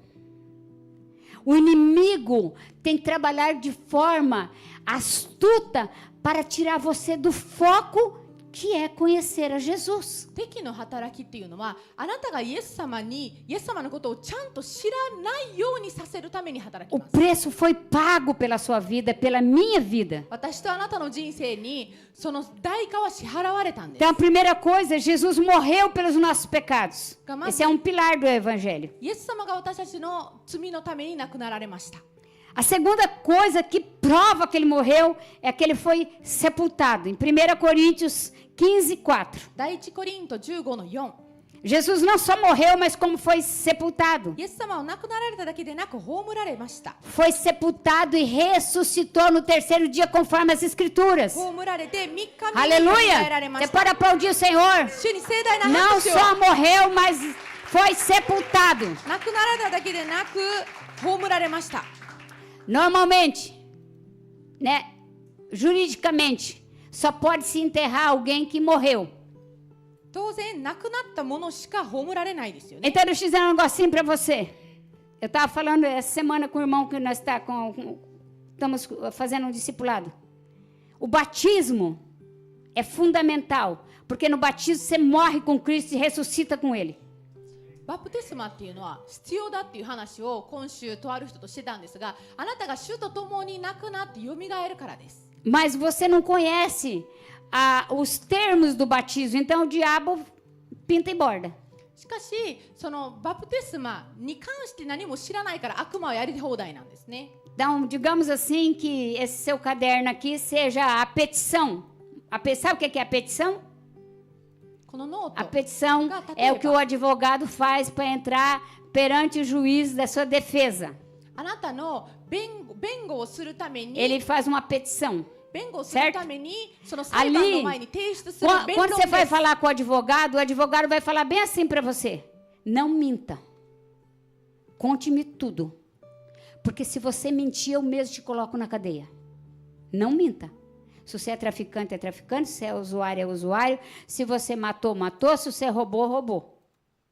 O inimigo tem que trabalhar de forma astuta para tirar você do foco que é conhecer a Jesus. 敵の働きっていうのはあなたがイエス様のことをちゃんと知らないようにさせるために働き O ます。 preço foi pago pela sua vida, pela minha vida. 私とあなたの人生にその代価は支払われたんです。 Então a primeira coisa, Jesus morreu pelos nossos pecados. Calma. Esse é um pilar do evangelho. イエス様が私たちの罪のために亡くなられました。 A segunda coisa que prova que ele morreu é que ele foi sepultado. Em 1 Coríntios 15:4. 第一コリント15の4。Jesus não só morreu, mas como foi sepultado. イエス様は亡くなられただけでなく葬られました。 Foi sepultado e ressuscitou no terceiro dia, conforme as Escrituras. 葬られて3日目によみがえられ Aleluia! ま Você した。 pode aplaudir o Senhor. 主に盛大な Não 拍手を。 só morreu, mas foi sepultado. 亡くなられただけでなく葬られました。 Normalmente, né, juridicamente, só pode se enterrar alguém que morreu. 当然亡くなったものしか葬られないですよね。 Então, deixa eu dizer um negocinho para você. Eu estava falando essa semana com o irmão que nós estamos fazendo um discipulado. O batismo é fundamental, porque no batismo você morre com Cristo e ressuscita com Ele. バプテスマっていうのは必要だっていう話を今週とある人としてたんですが、あなたが主と共に亡くなってよみがえるからです。 Mas você não conhece os termos do batismo, então o diabo pinta e borda. しかしそのバプテスマに関して何も知らないから悪魔はやり放題なんですね。 Então, digamos assim que esse seu caderno aqui seja a petição. Sabe o que é a petição? このノー A ト petição é o que o advogado faz para entrar perante o juiz da sua defesa. あなたの弁護をするために Ele faz uma petição. 弁護をするためにその裁判 Ali, の前に提出する弁論 quando で você vai す。 falar com o advogado vai falar bem assim para você. Não minta. Conte-me tudo. Porque se você mentir, eu mesmo te coloco na cadeia. Não minta. Se você é traficante, é traficante. Se é usuário, é usuário. Se você matou, matou. Se você roubou, roubou.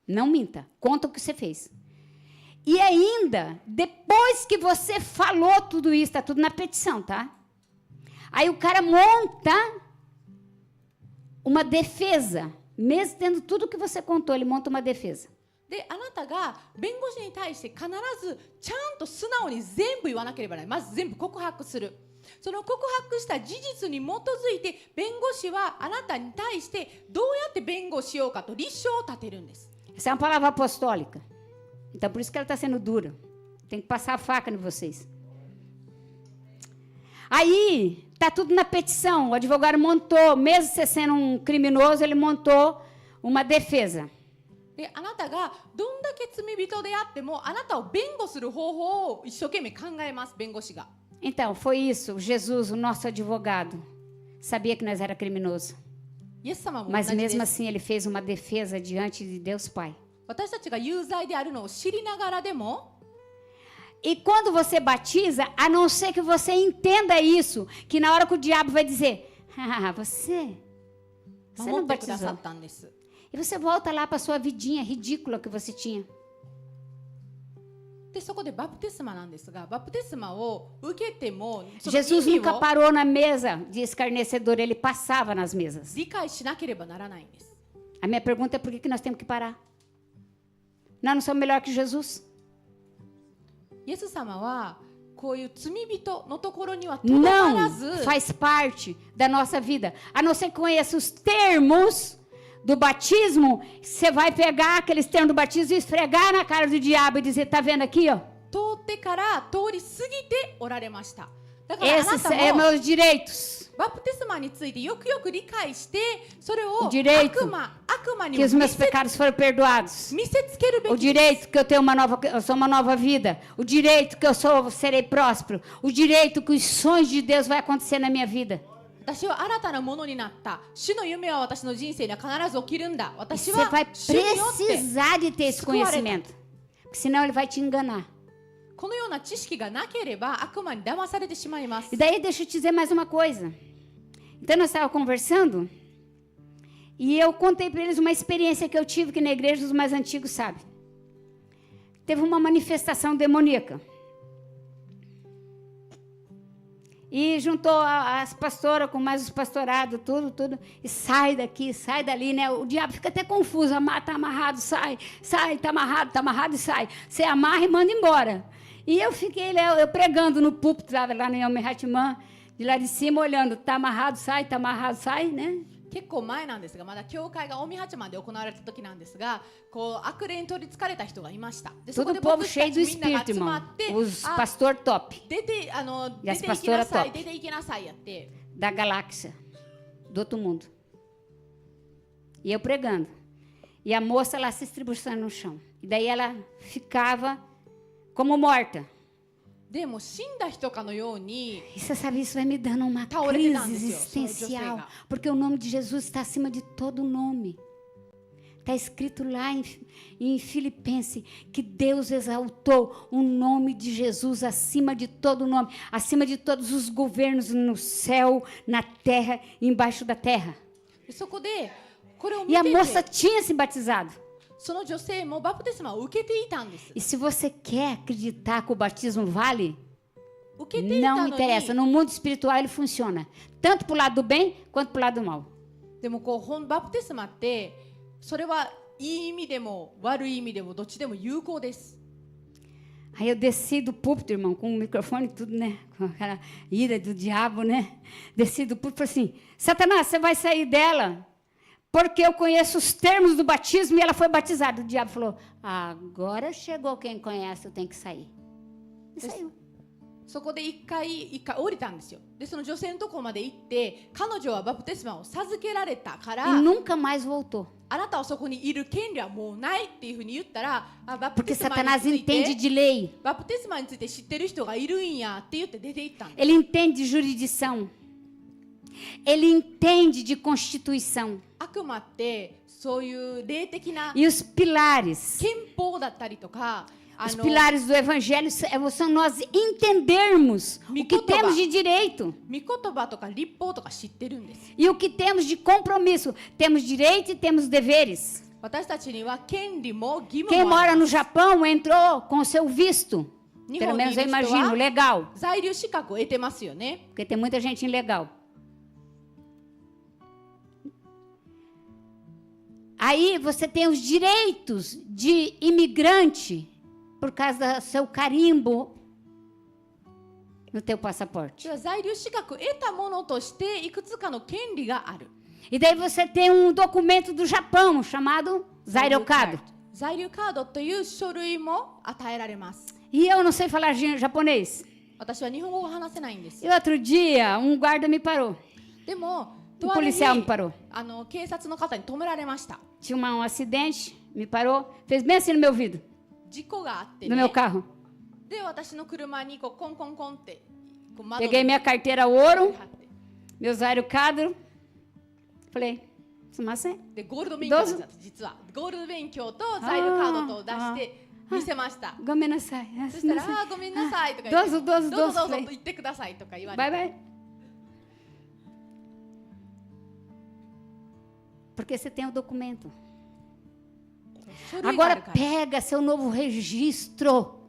Não minta. Conta o que você fez. E ainda, depois que você falou tudo isso, está tudo na petição, tá? Aí o cara monta uma defesa. Mesmo tendo tudo que você contou, ele monta uma defesa. で、あなたが弁護士に対して必ずちゃんと素直に全部言わなければならない。まず全部告白する。その告白した事実に基づいて弁護士はあなたに対してどうやって弁護しようかと立証を立てるんです。 Essa é uma palavra apostólica. Então, por isso que ela está sendo dura. Tem que passar a faca em vocês. Aí, está tudo na petição. O advogado montou, mesmo você sendo um criminoso, ele montou uma defesa. で、あなたがどんだけ罪人であってもあなたを弁護する方法を一生懸命考えます、弁護士が。 Então, foi isso. Jesus, o nosso advogado, sabia que nós era criminoso. イエス様も同 Mas じで mesmo す。 assim, ele fez uma defesa diante de Deus Pai. 私たちが有罪であるのを知りながらでも E quando você batiza, a não ser que você entenda isso, que na hora que o diabo vai dizer, você 守 não ってくださ batizou. ったんです。 E você volta lá para sua vidinha ridícula que você tinha. で、そこでバプテスマなんですが、バプテスマを受けてもその Jesus 意味 nunca を parou na mesa de escarnecedor, ele passava nas mesas. 理解しなければならないんです。 A minha pergunta é por que nós temos que parar? Nós não somos melhor que Jesus? イエス様はこういう罪人のところには届か Não らず faz parte da nossa vida. A não ser que conheça os termos do batismo, você vai pegar aqueles termos do batismo e esfregar na cara do diabo e dizer, tá vendo aqui, ó? 通ってから通り過ぎておられました。だからあな Esses た são も meus direitos. バプテスマについてよくよく理解してそれを O direito 悪魔に Que も os meus pecados foram perdoados. 見せつけるべ O きです。 direito que eu sou uma nova vida. O direito que serei próspero. O direito que os sonhos de Deus vai acontecer na minha vida. 私は新たなものになった。主の夢は私の人生には必ず起きるんだ。 E 私 você は vai 主によって precisar de ter esse escolha. conhecimento. Porque senão ele vai te enganar. このような知識がなければ悪魔に騙されてしまいます E。daí deixa eu te dizer mais uma coisa. Então nós estávamos conversando e eu contei para eles uma experiência que eu tive que na igreja os mais antigos sabem. Teve uma manifestação demoníaca. E juntou as pastoras com mais os pastorados, tudo. E sai daqui, sai dali, né? O diabo fica até confuso. Tá amarrado, sai, tá amarrado e sai. Você amarra e manda embora. E eu fiquei eu pregando no púlpito, lá no Yom Hatman, de lá de cima, olhando. Tá amarrado, sai, né? 結構前なんですが、まだ教会が大見八幡で行われた時なんですが、こう悪霊に取りつかれた人がいました。で、そこ Todo で o povo 僕た cheio ち do みんなが espírito, 集ま irmão. って、 Os あ、 pastor top 出て E as 行きなさい、 pastora top 出て行きなさいやって。 da galáxia, do outro mundo. E eu pregando. E a moça lá se estribuchando no chão. E daí ela ficava como morta. でも死んだ人かのように E você sabe, isso vai me dando uma crise existencial. Porque o nome de Jesus está acima de todo nome. Está escrito lá em Filipenses que Deus exaltou o nome de Jesus acima de todo nome, acima de todos os governos no céu, na terra e embaixo da terra. そこでこれを E 見 a て moça て tinha se batizado. その女性もバプテスマを受けていたんです E se você quer acreditar que o batismo vale, 受けていた não の me に interessa. No mundo espiritual ele funciona. Tanto para o lado do bem, quanto para o lado do mal. でもこうバプテスマってそれはいい意味でも悪い意味でもどっちでも有効です Aí eu desci do púlpito, irmão, com o microfone e tudo, né? Com aquela ira do diabo, né? Desci do púlpito e falei assim, Satanás, você vai sair dela, porque eu conheço os termos do batismo e ela foi batizada. O diabo falou, agora chegou quem conhece, eu tenho que sair. E saiu. そこで一回降りたんですよでその女性のところまで行って彼女はバプテスマを授けられたか E ら nunca mais voltou. あなたはそこにいる権利はもうないっていうふうに言ったらバプ Porque テスマ Satanás につい entende て de lei. バプテスマについて知ってる人がいるんやって言って出て行ったんです Ele entende de jurisdição. Ele entende de constituição. 悪魔ってそういう霊的な E os pilares. 憲法だったりとか Os pilares do evangelho são nós entendermos o que temos de direito 御言葉とか立法とか知ってるんです e o que temos de compromisso. Temos direito e temos deveres. 私たちには権利も義務 Quem もあ mora り no ます Japão entrou com o seu visto. 日 Pelo 本に menos い eu る人 imagino, は legal. 在留資格を得てますよね Porque tem muita gente ilegal. Aí você tem os direitos de imigrante por causa do seu carimbo no teu passaporte. では在留資格を得たものとしていくつかの権利がある E daí você tem um documento do Japão chamado Zairocado. 在留カードという書類も与えられます E eu não sei falar japonês. 私は日本語が話せないんです E outro dia, um guarda me parou. でも Um とある日 policial me parou. 警察の方に止められました Tinha um acidente, me parou, fez bem assim no meu ouvido, 事故があって no ね meu carro. で私の車にこうコンコンコンってこう窓 Peguei に minha carteira 貼 ouro, って meu Zairocado. Falei, sumasen. でゴールド免許なんです実はゴールド免許と在留カードと出して見せました Gomenasai. そしたら「ごめんなさい」とか言って どうぞどうぞどうぞどうぞどうぞと言ってくださいとか言われ Vai, て vai. Porque você tem o documento. 書類があ Agora るから pega seu novo registro.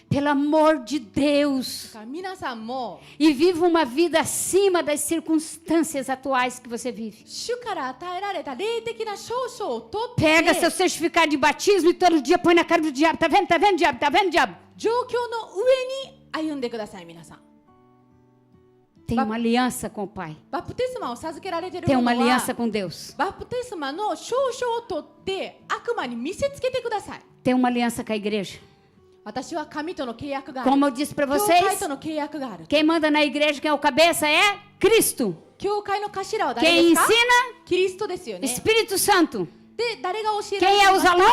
Pelo amor de Deus. だから皆さんも E viva uma vida acima das circunstâncias atuais que você vive. 主から与えられた霊的な証書を取って Pega seu certificado de batismo e todo dia põe na cara do diabo. Tá vendo? Tá vendo, diabo? Tá vendo, diabo? 状況の上に歩んでください皆さん Tem uma aliança com o Pai. バプテスマを授けられている Tem も uma の aliança は com Deus. バプテスマの証書を取って悪魔に見せつけてください Tem uma aliança com a igreja. 私は神との契約がある Como eu disse para 教会 vocês, との契約がある quem manda na igreja, quem é o cabeça é Cristo. 教会の頭は誰 Quem ですか ensina, キリストですよね Espírito Santo. で誰が教えら Quem れてい é ま os すか alunos?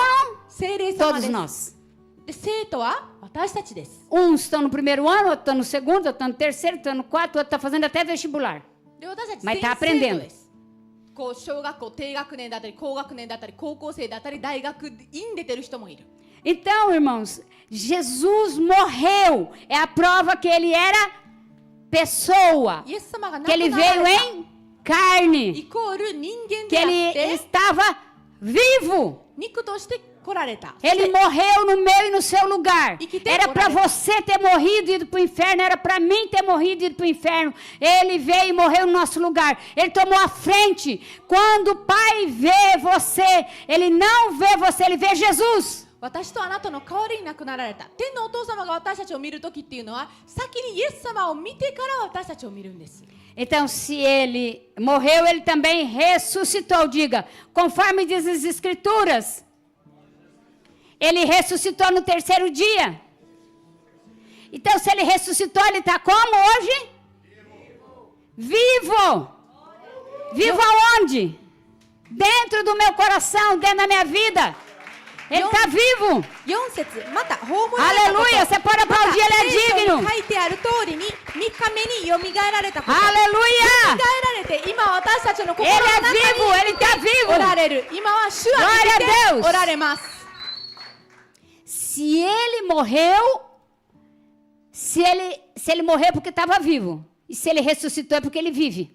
聖霊様 Todos です nós. で生徒は私たちです Uns estão no primeiro ano, outros estão no segundo, outros estão no terceiro, outros estão no quarto, outros estão fazendo até vestibular. で私たち Mas 全 tá 生 aprendendo. 徒ですこう小学校低学年だったり高学年だったり高校生だったり大学院出てる人もいる Então, irmãos, Jesus morreu. É a prova que ele era pessoa. イエス様が亡 Que く ele なら veio れた em carne. イコール人間 Que であっ ele て estava vivo. 肉として来られた Ele morreu no meu e no seu lugar. E que tem Era para coragem. você ter morrido e ido para o inferno. Era para mim ter morrido e ido para o inferno. Ele veio e morreu no nosso lugar. Ele tomou a frente. Quando o Pai vê você, ele não vê você, ele vê Jesus. 私とあなたの代わりに亡くなられた天のお父様が私たちを見るときっていうのは先にイエス様を見てから私たちを見るんです Então, se ele morreu, ele também ressuscitou. Diga, conforme diz as Escrituras, ele ressuscitou no terceiro dia. Então, se ele ressuscitou, ele está como hoje? Vivo. Vivo aonde? dentro do meu coração, dentro da minha vida. Ele está vivo. 4節また葬られたこと Aleluia. Você pode また aplaudir, ele é 聖書 digno. に書いてある通りに3日目によみがえられたこと Aleluia. 蘇られて今私たちの心の Ele 中 é に vivo, ele está お vivo. られる今は主は Glória a 生き Deus. ておられます Se ele morreu, se ele morreu porque estava vivo. E se ele ressuscitou é porque ele vive.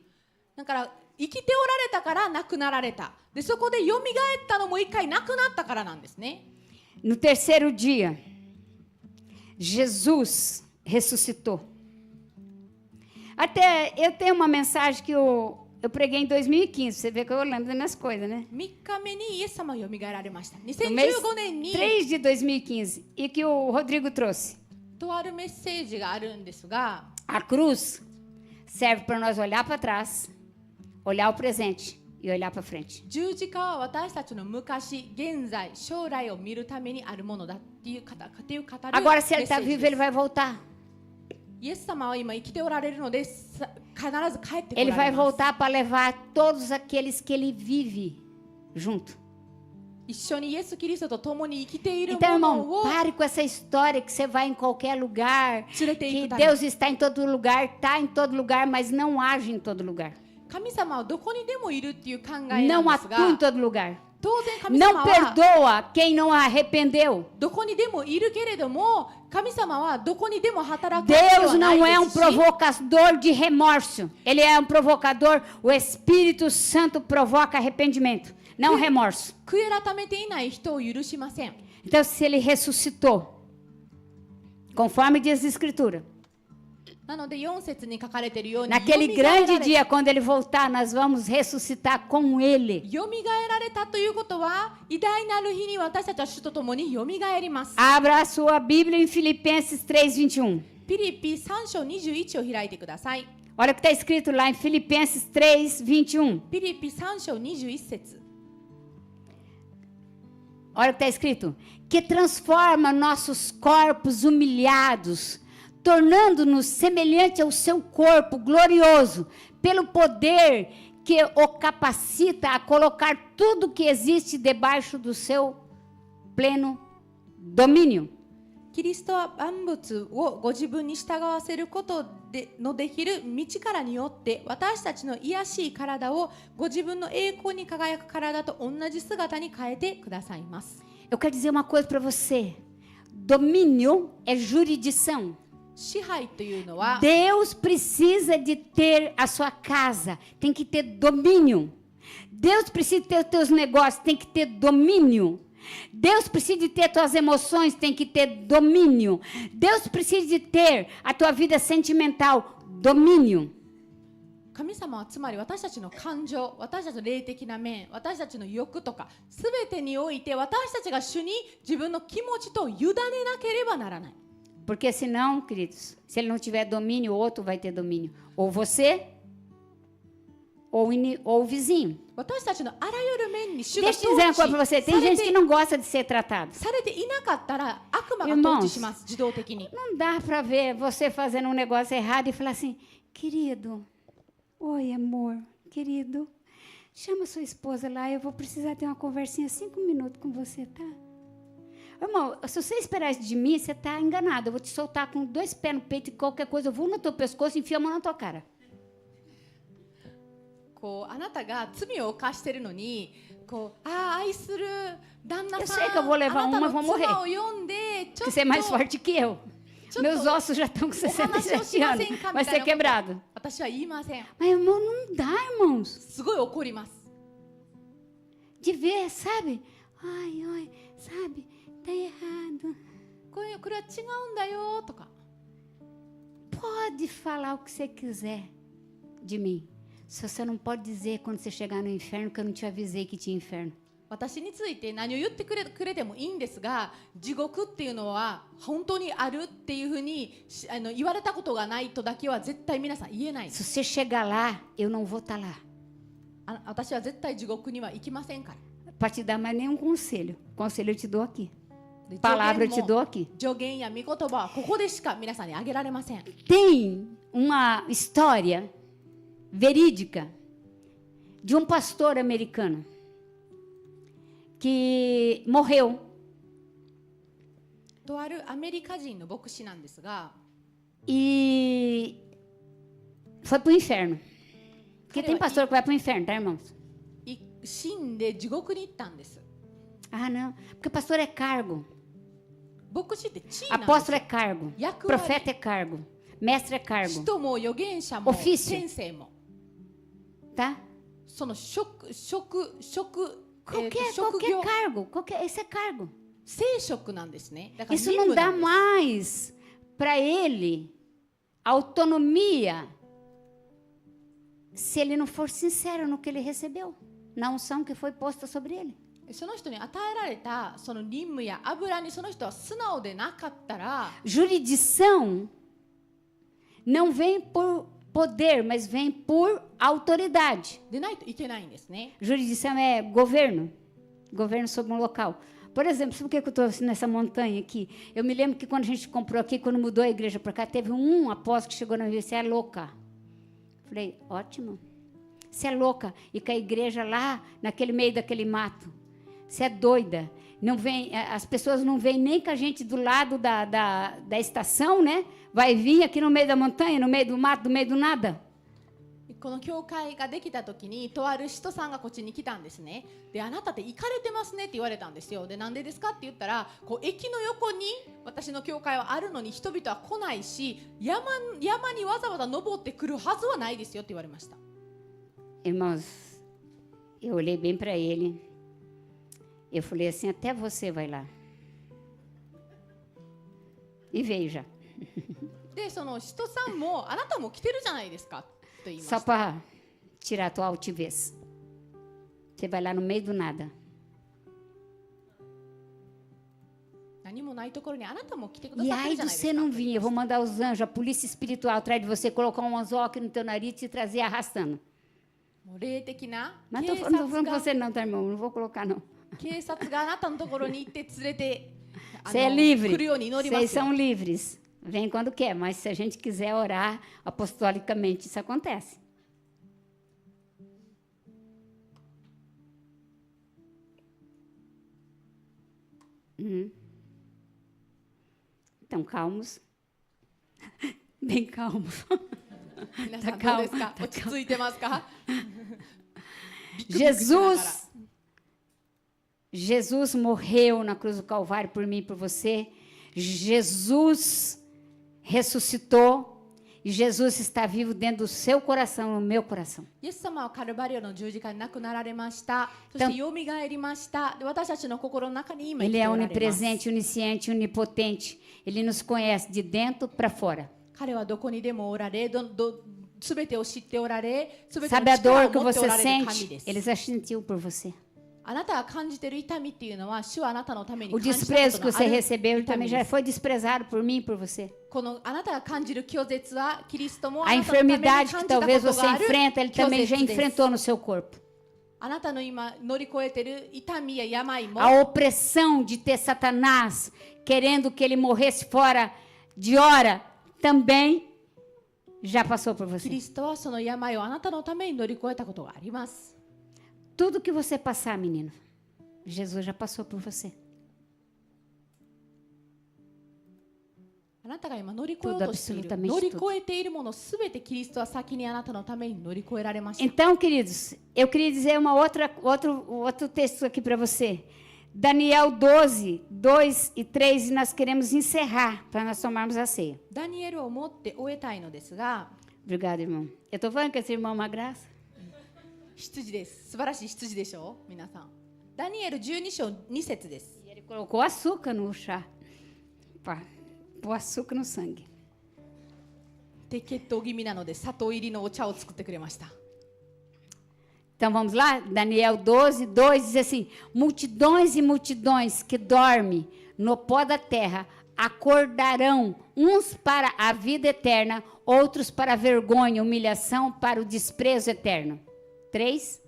だから生きておられたから亡くなられたでそこでよみがえったのも一回亡くなったからなんですね No terceiro dia, Jesus ressuscitou. Até eu tenho uma mensagem que eu preguei em 2015. Você vê que eu lembro das minhas coisas, né? 3日目にイエス様はよみがえられました No mês 2015年に 3 de 2015. E que o Rodrigo trouxe. とあるメッセージがあるんですが A cruz serve para nós olhar para trás, olhar o presente e olhar para frente. 十字架は私たちの昔、現在、将来を見るためにあるものだっていう語る Agora, se メ ele ッセ está ージ vivo, で ele す vai voltar. イエス様は今生きておられるので必ず帰ってこ Ele ら vai れます voltar para levar todos aqueles que ele vive junto. 一緒にイエス・キリストと共に生きている Então, もの irmão, を pare com essa história que você vai em qualquer lugar, 連れて que いくため Deus está em todo lugar, está em todo lugar, mas não age em todo lugar. 神様はどこにでもいるっていう考えな Não んです atua em が todo lugar. 当然神 Não 様は perdoa quem não arrependeu. どこにでもいるけれども神様はどこにでも働くわけで Deus はない não é ですし provocador de remorso. Ele é provocador. O Espírito Santo provoca arrependimento, não remorso. 悔い改めていない人を許しません Então, se ele ressuscitou, conforme diz a Escritura, なので4節に書かれているように naquele 蘇られ grande dia, quando ele voltar, nós vamos ressuscitar com ele. よみがえられたということは偉大なる日に私たちは主と共によみがえります Abra a sua Bíblia em Filipenses 3:21. ピリピ3章21を開いてください Olha o que está escrito lá em Filipenses 3:21. ピリピ3章21節 Olha o que está escrito. Que transforma nossos corpos humilhados, tornando-nos semelhante ao seu corpo glorioso, pelo poder que o capacita a colocar tudo que existe debaixo do seu pleno domínio. キリストは万物をご自分に従わせることのできる道からによって私たちの卑しい体をご自分の栄光に輝く体と同じ姿に変えてくださいます。 Eu quero dizer uma coisa para você. Domínio é jurisdição. 支配というのは Deus precisa de ter a sua casa, tem que ter domínio. Deus precisa de ter os teus negócios, tem que ter domínio. Deus precisa de ter tuas emoções, tem que ter domínio. Deus precisa de ter a tua vida sentimental, domínio. 神様はつまり私たちの感情、私たちの霊的な面、私たちの欲とかすべてにおいて私たちが主に自分の気持ちと委ねなければならない。 Porque senão, queridos, se ele não tiver domínio, o outro vai ter domínio. Ou você, ou o vizinho. 私たちのあらゆる面に主が Deixa eu dizer uma coisa para você. Tem gente que não gosta de ser tratado. されていなかったら悪魔が Irmãos, 統治します、自動的に。 Não dá para ver você fazendo um negócio errado e falar assim, querido, oi amor, querido, chama sua esposa lá, eu vou precisar ter uma conversinha 5 minutos com você, tá? Irmão, se você esperar isso de mim, você está enganado. Eu vou te soltar com 2 pés no peito e qualquer coisa, eu vou no teu pescoço e enfio a mão na tua cara. こうあなたが罪を犯しているのに、こう愛する旦那 Eu さ sei que eu ん、 vou あ levar なた uma, の vou morrer. 妻を呼んで、ちょ Porque っ você é mais と forte que eu. Meus ossos já estão com お話をし 67 ま anos. せんか Vai みたい ser なこと quebrado. 私は言いません。 Mas, irmão, não dá, irmãos. すごい怒ります。 De ver, sabe? Ai, ai, sabe? Tá errado. これは違うんだよとか。 Pode falar o que você quiser de mim. Só você não pode dizer quando você chegar no inferno que eu não te avisei que tinha inferno. 私について何を言ってくれてもいいんですが、地獄っていうのは本当にあるっていうふうに言われたことがないとだけは絶対皆さん言えない。 Se você chegar lá, eu não vou estar lá. 私は絶対地獄には行きませんから。 Para te dar mais nenhum conselho. Conselho eu te dou aqui. で Palavra eu te 助 dou 言も aqui. 助言や御言葉はここでしか皆さんにあげられません。 Tem uma história verídica de um pastor americano. que morreu. とあるアメリカ人の牧師なんですが、 E foi para o inferno. Porque tem pastor que vai para o inferno, tá, irmãos? 死んで地獄に行ったんです。 Ah, não. Porque pastor é cargo. 牧師って地位なんです Apóstolo よ。 é cargo. 役割 Profeta é cargo. Mestre é cargo. 使徒も預言者も Ofício 先生も Tá? その職 Qualquer cargo. Esse é cargo. 聖職なんですね。だから Isso 任 não 務な dá んです。 mais para ele autonomia se ele não for sincero no que ele recebeu, na unção que foi posta sobre ele. その人に与えられたその任務や油にその人は素直でなかったら、 Jurisdição não vem por poder, mas vem por autoridade. でないといけないんですね。 Jurisdição é governo sobre um local. Por exemplo, sabe por que eu estou nessa montanha aqui? Eu me lembro que quando a gente comprou aqui, quando mudou a igreja para cá, teve um apóstolo que chegou na minha e disse, você é louca. Falei, ótimo. Você é louca. E com a igreja lá, naquele meio daquele mato. Você é doida. Não vem, as pessoas não vêm nem com a gente do lado da estação, né? Vai vir aqui no meio da montanha, no meio do mato, no meio do nada. この教会ができた時にとある人さんがこっちに来たんですね。で、あなたって行かれてますねって言われたんですよ。で、なんでですかって言ったら、こう駅の横に私の教会はあるのに人々は来ないし、山にわざわざ登ってくるはずはないですよって言われました。 Irmãos, eu olhei bem para ele. Eu falei assim, até você vai lá. E veio já. で、その人さんもあなたも来てるじゃないですかと言いまし Só た。 para tirar a tua altivez. Você vai lá no meio do nada. 何もないところにあなたも来てくだ E さってる ai じゃ de ないです você か。 não vir, eu vou mandar os anjos, a polícia espiritual atrás de você, colocar um anzol aqui no teu nariz e te trazer arrastando. もう霊的な Mas 警 não tô falando com 察 você não, tá, irmão? Não vou colocar, não. があなたのところに行って連れて Você é livre. 来るように祈りま Vocês すよ。 são livres. Vem quando quer, mas se a gente quiser orar apostolicamente, isso acontece. Então, calmos. Bem calmos. 皆さんどうですか？落ち着いてますか？ Jesus morreu na cruz do Calvário por mim e por você. Jesus ressuscitou. E Jesus está vivo dentro do seu coração, no meu coração. イエス様はカルバリオの十字架に亡くなられました。そしてよみがえりました。で、私たちの心の中に今生き Ele て é おられます。 onipresente, onisciente, onipotente. Ele nos conhece de dentro para fora. 彼はどこにでもおられ、すべてを知っておられ、すべての Sabe a 力 dor que を持ってお você られる神 sente? です。 Ele já sentiu por você. あなたが感じている痛みっていうのは、主はあなたのために O 感じたこ desprezo と que のあ você る recebeu, ele 痛 também み já です。 foi desprezado por mim e por você. このあなたが感じる拒絶は、キリストもあ A なたのために感 enfermidade じ que たこ talvez と você がある enfrenta, ele 拒 também já 絶です enfrentou no seu corpo. あなたの今乗り越えている痛みや病も A opressão de ter Satanás querendo que ele morresse fora de hora também já passou por キリ você. ストはその病をあなたのために乗り越えたことがあります。 Tudo que você passar, menino, Jesus já passou por você. あなたが今乗り越えようとしている Tudo, absolutamente 乗り越えているものすべてキリストは先にあなたのために乗り越えられました。 Então, queridos, eu queria dizer outro texto aqui para você. Daniel 12, 2 e 3, e nós queremos encerrar para nós tomarmos a ceia. ダニエルを持って終えたいのですが、 Obrigada, irmão. Eu estou falando que esse irmão é uma graça. 羊です。素晴らしい羊でしょう皆さん。ダニエル12章2節です。 E ele colocou açúcar no chá. Pá, pôr açúcar no sangue. 低血糖気味なので砂糖入りのお茶を作ってくれました。 Então vamos lá, Daniel 12, 2 diz assim: multidões e multidões que dormem no pó da terra acordarão, uns para a vida eterna, outros para a vergonha, humilhação, para o desprezo eterno. 3.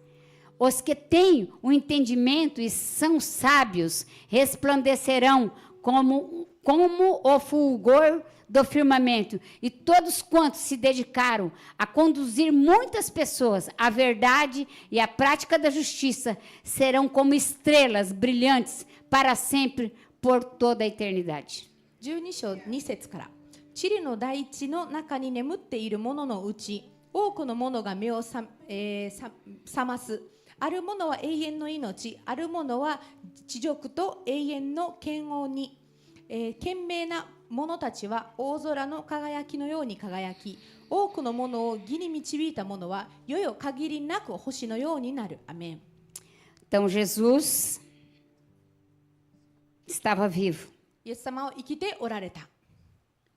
Os que têm o entendimento e são sábios resplandecerão como como o fulgor do firmamento. E todos quantos se dedicaram a conduzir muitas pessoas à verdade e à prática da justiça serão como estrelas brilhantes para sempre, por toda a eternidade. 12章2節から、地理の大地の中に眠っている者のうち、多くの者が目を覚ます。ある者は永遠の命、ある者は地獄と永遠の剣王に。賢明な者たちは大空の輝きのように輝き、多くの者を義に導いた者は世々限りなく星のようになる。アメン。Então Jesus estava vivo, イエス様は生きておられた。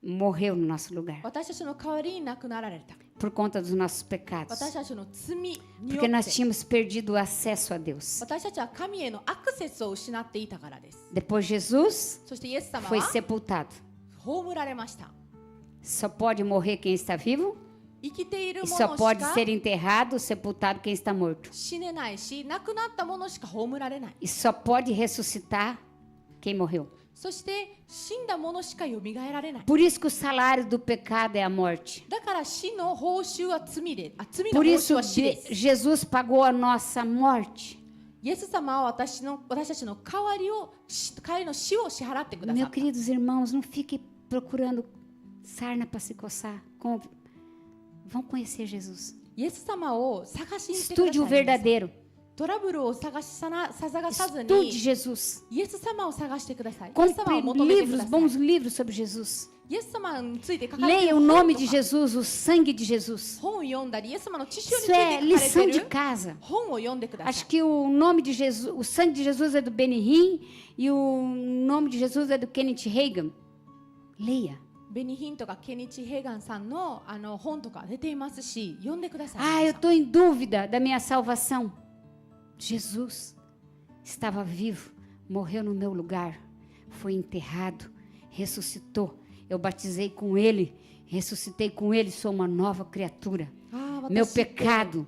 morreu no nosso lugar, 私たちの代わりに亡くなられた。 por conta dos nossos pecados, 私たちの罪によ porque っ nós て tínhamos perdido o acesso a Deus. 私たちは神へのアクセスを失っていたからです。 Depois Jesus そしてイエス様 foi は sepultado. 葬られました。 Só pode morrer quem está vivo 生きている e 者 só し pode か ser enterrado, sepultado quem está morto. 死ねないし、亡くなった者しか葬られない。 E só pode ressuscitar quem morreu. そして死んだ者しかよみがえられない。 Por isso que o salário do pecado é a morte. だから死の報酬は罪で、罪の Por 報酬 isso は死で de- す。 Jesus pagou a nossa morte. イエス様は私たちの代わりの死を支払ってくださ Meus った。 queridos irmãos, não fique procurando sarna para se coçar. Vão conhecer Jesus. イエス様を探しに行ってくだ Estude o さい。 verdadeiro. トラブルを探さず Estude に Jesus. イエス様を探してください。イエス様 Compre を求めてく livros, ださい。 bons livros sobre Jesus. イエス様について書かれてい Leia る o 本 nome と de か Jesus, o sangue de Jesus. 本を読んだり、イエス様の知識につい Isso é て書か lição れて de いる casa. 本を読んでくださ Acho い。 que o nome de Jesus, o sangue de Jesus é do Benihim e o nome de Jesus é do Kenneth Reagan. Leia. ベニヒンとかケニチ・ヘガンさんの本とか出ていますし、読んでください。 Ah, eu estou em dúvida da minha salvação. Jesus estava vivo, morreu no meu lugar, foi enterrado, ressuscitou. Eu batizei com ele, ressuscitei com ele, sou uma nova criatura. ああ、 Meu 私って pecado,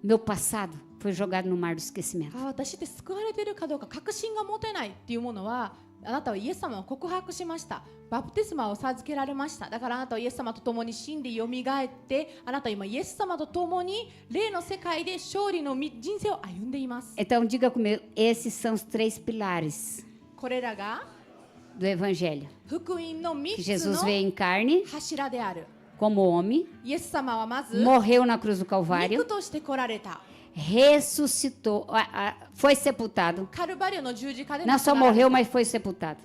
meu passado foi jogado no mar do esquecimento. 私って救われているかどうか確信が持てないっていうものは、あなたはイエス様を告白しました。バプテスマを授けられました。だからあなたはイエス様と共に死んでよみがえって、あなたは今イエス様と共に霊の世界で勝利の人生を歩んでいます。 Então diga comigo, esses são os 3 pilares これらが do Evangelho. 福音の Que 3つ Jesus の veio em carne, 柱である。 como homem, イエス様はまず morreu na cruz do Calvário, 肉として来られた。 ressuscitou, foi sepultado. カルバリオの十字架で Não 亡く só なられ morreu, た。 mas foi sepultado.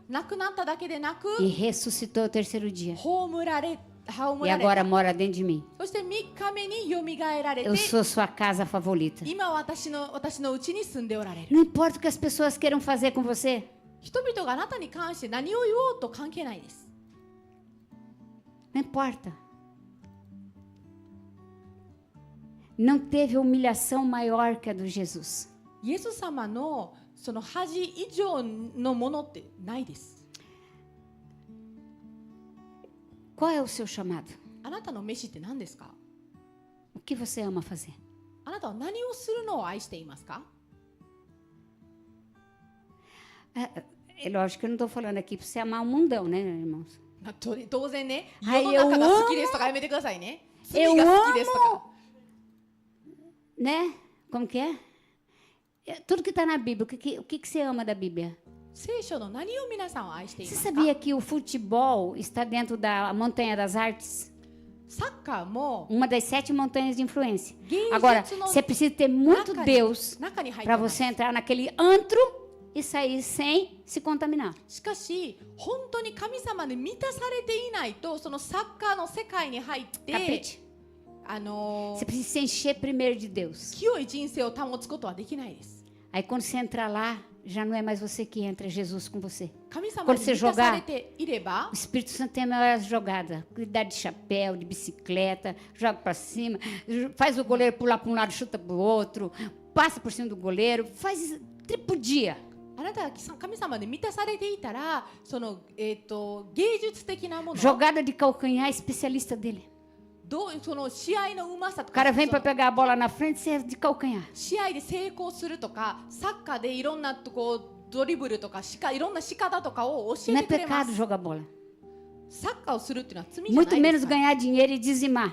亡くなっただけでなく E ressuscitou ao terceiro dia. 葬られ E agora mora dentro de mim. そして3日目によみがえられて Eu sou sua casa favorita. 今私のうちに住んでおられる。 Não importa o que as pessoas queiram fazer com você. 人々があなたに関して何を言おうと関係ないです。 Não importa. Não teve humilhação maior que a do Jesus. イエス様のその恥以上のものってないです。 Qual é o seu chamado? あなたの飯って何ですか？ O que você ama fazer? あなたは何をするのを愛していますか？ É lógico que eu não estou falando aqui para você amar o mundão, né, irmãos? 当然ね、はい世の中が好きですとかやめてくださいね。罪 Eu が好きですとか。 Né? Como que é? Tudo que está na Bíblia, o que você ama da Bíblia? 聖書の何を皆さんは愛していま Você すか？ sabia que o futebol está dentro da Montanha das Artes? サッカーも Uma das 7 montanhas de influência. 芸術の Agora, você precisa ter muito 中に Deus 中に入って para ます。 você entrar naquele antro e sair sem se contaminar. しかし本当に神様で満たされていないとそのサッカーの世界に入って Capite? Você precisa se encher primeiro de Deus. 清い人生を保つことはできないです。 Aí quando você entrar lá, já não é mais você que entra, é Jesus com você. 神様 Quando に você 満たされ jogar, ていれば o Espírito Santo tem a maior jogada. Cuidar de chapéu, de bicicleta, joga para cima, faz o goleiro pular para um lado, chuta para o outro, passa por cima do goleiro, faz tripudia. あなたが神様で満たされていたらその、芸術的なもの Jogada de calcanhar, especialista dele. その試合のうまさと O か cara vem そ para の pegar a bola na frente, você é de calcanhar. 試合で成功するとかサッカーでいろんなとこドリブルとかいろんな仕方とかを教 Não え é てくれま pecado す。 jogar bola. サッカーをするっていうのは罪じゃな Muito いで menos すから。 ganhar dinheiro e dizimar.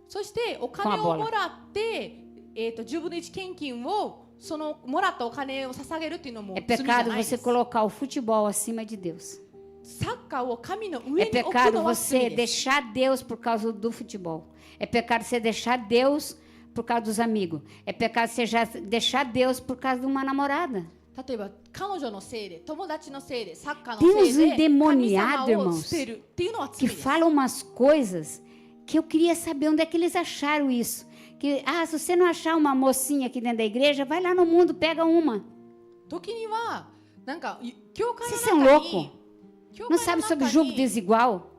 そしてお金をもらって、10分の1献金をそのもらったお金を捧げるっていうのも É 罪じゃ pecado ないで você す。 colocar o futebol acima de Deus. サッカーを神の É 上に置く pecado のは você 罪です。 deixar Deus por causa do futebol. É pecado você deixar Deus por causa dos amigos. É pecado você já deixar Deus por causa de uma namorada. 例えば彼女のせいで、友達のせいで、サッカーの Tem せい uns で神 endemoniados, 様を irmãos, 捨てるっていうのは que 罪です。 falam umas coisas que eu queria saber onde é que eles acharam isso. Que, se você não achar uma mocinha aqui dentro da igreja, vai lá no mundo, pega uma. 時にはなんか教会 Vocês の são 中に loucos. 教 Não 会の sabe sobre 中 julgo に desigual.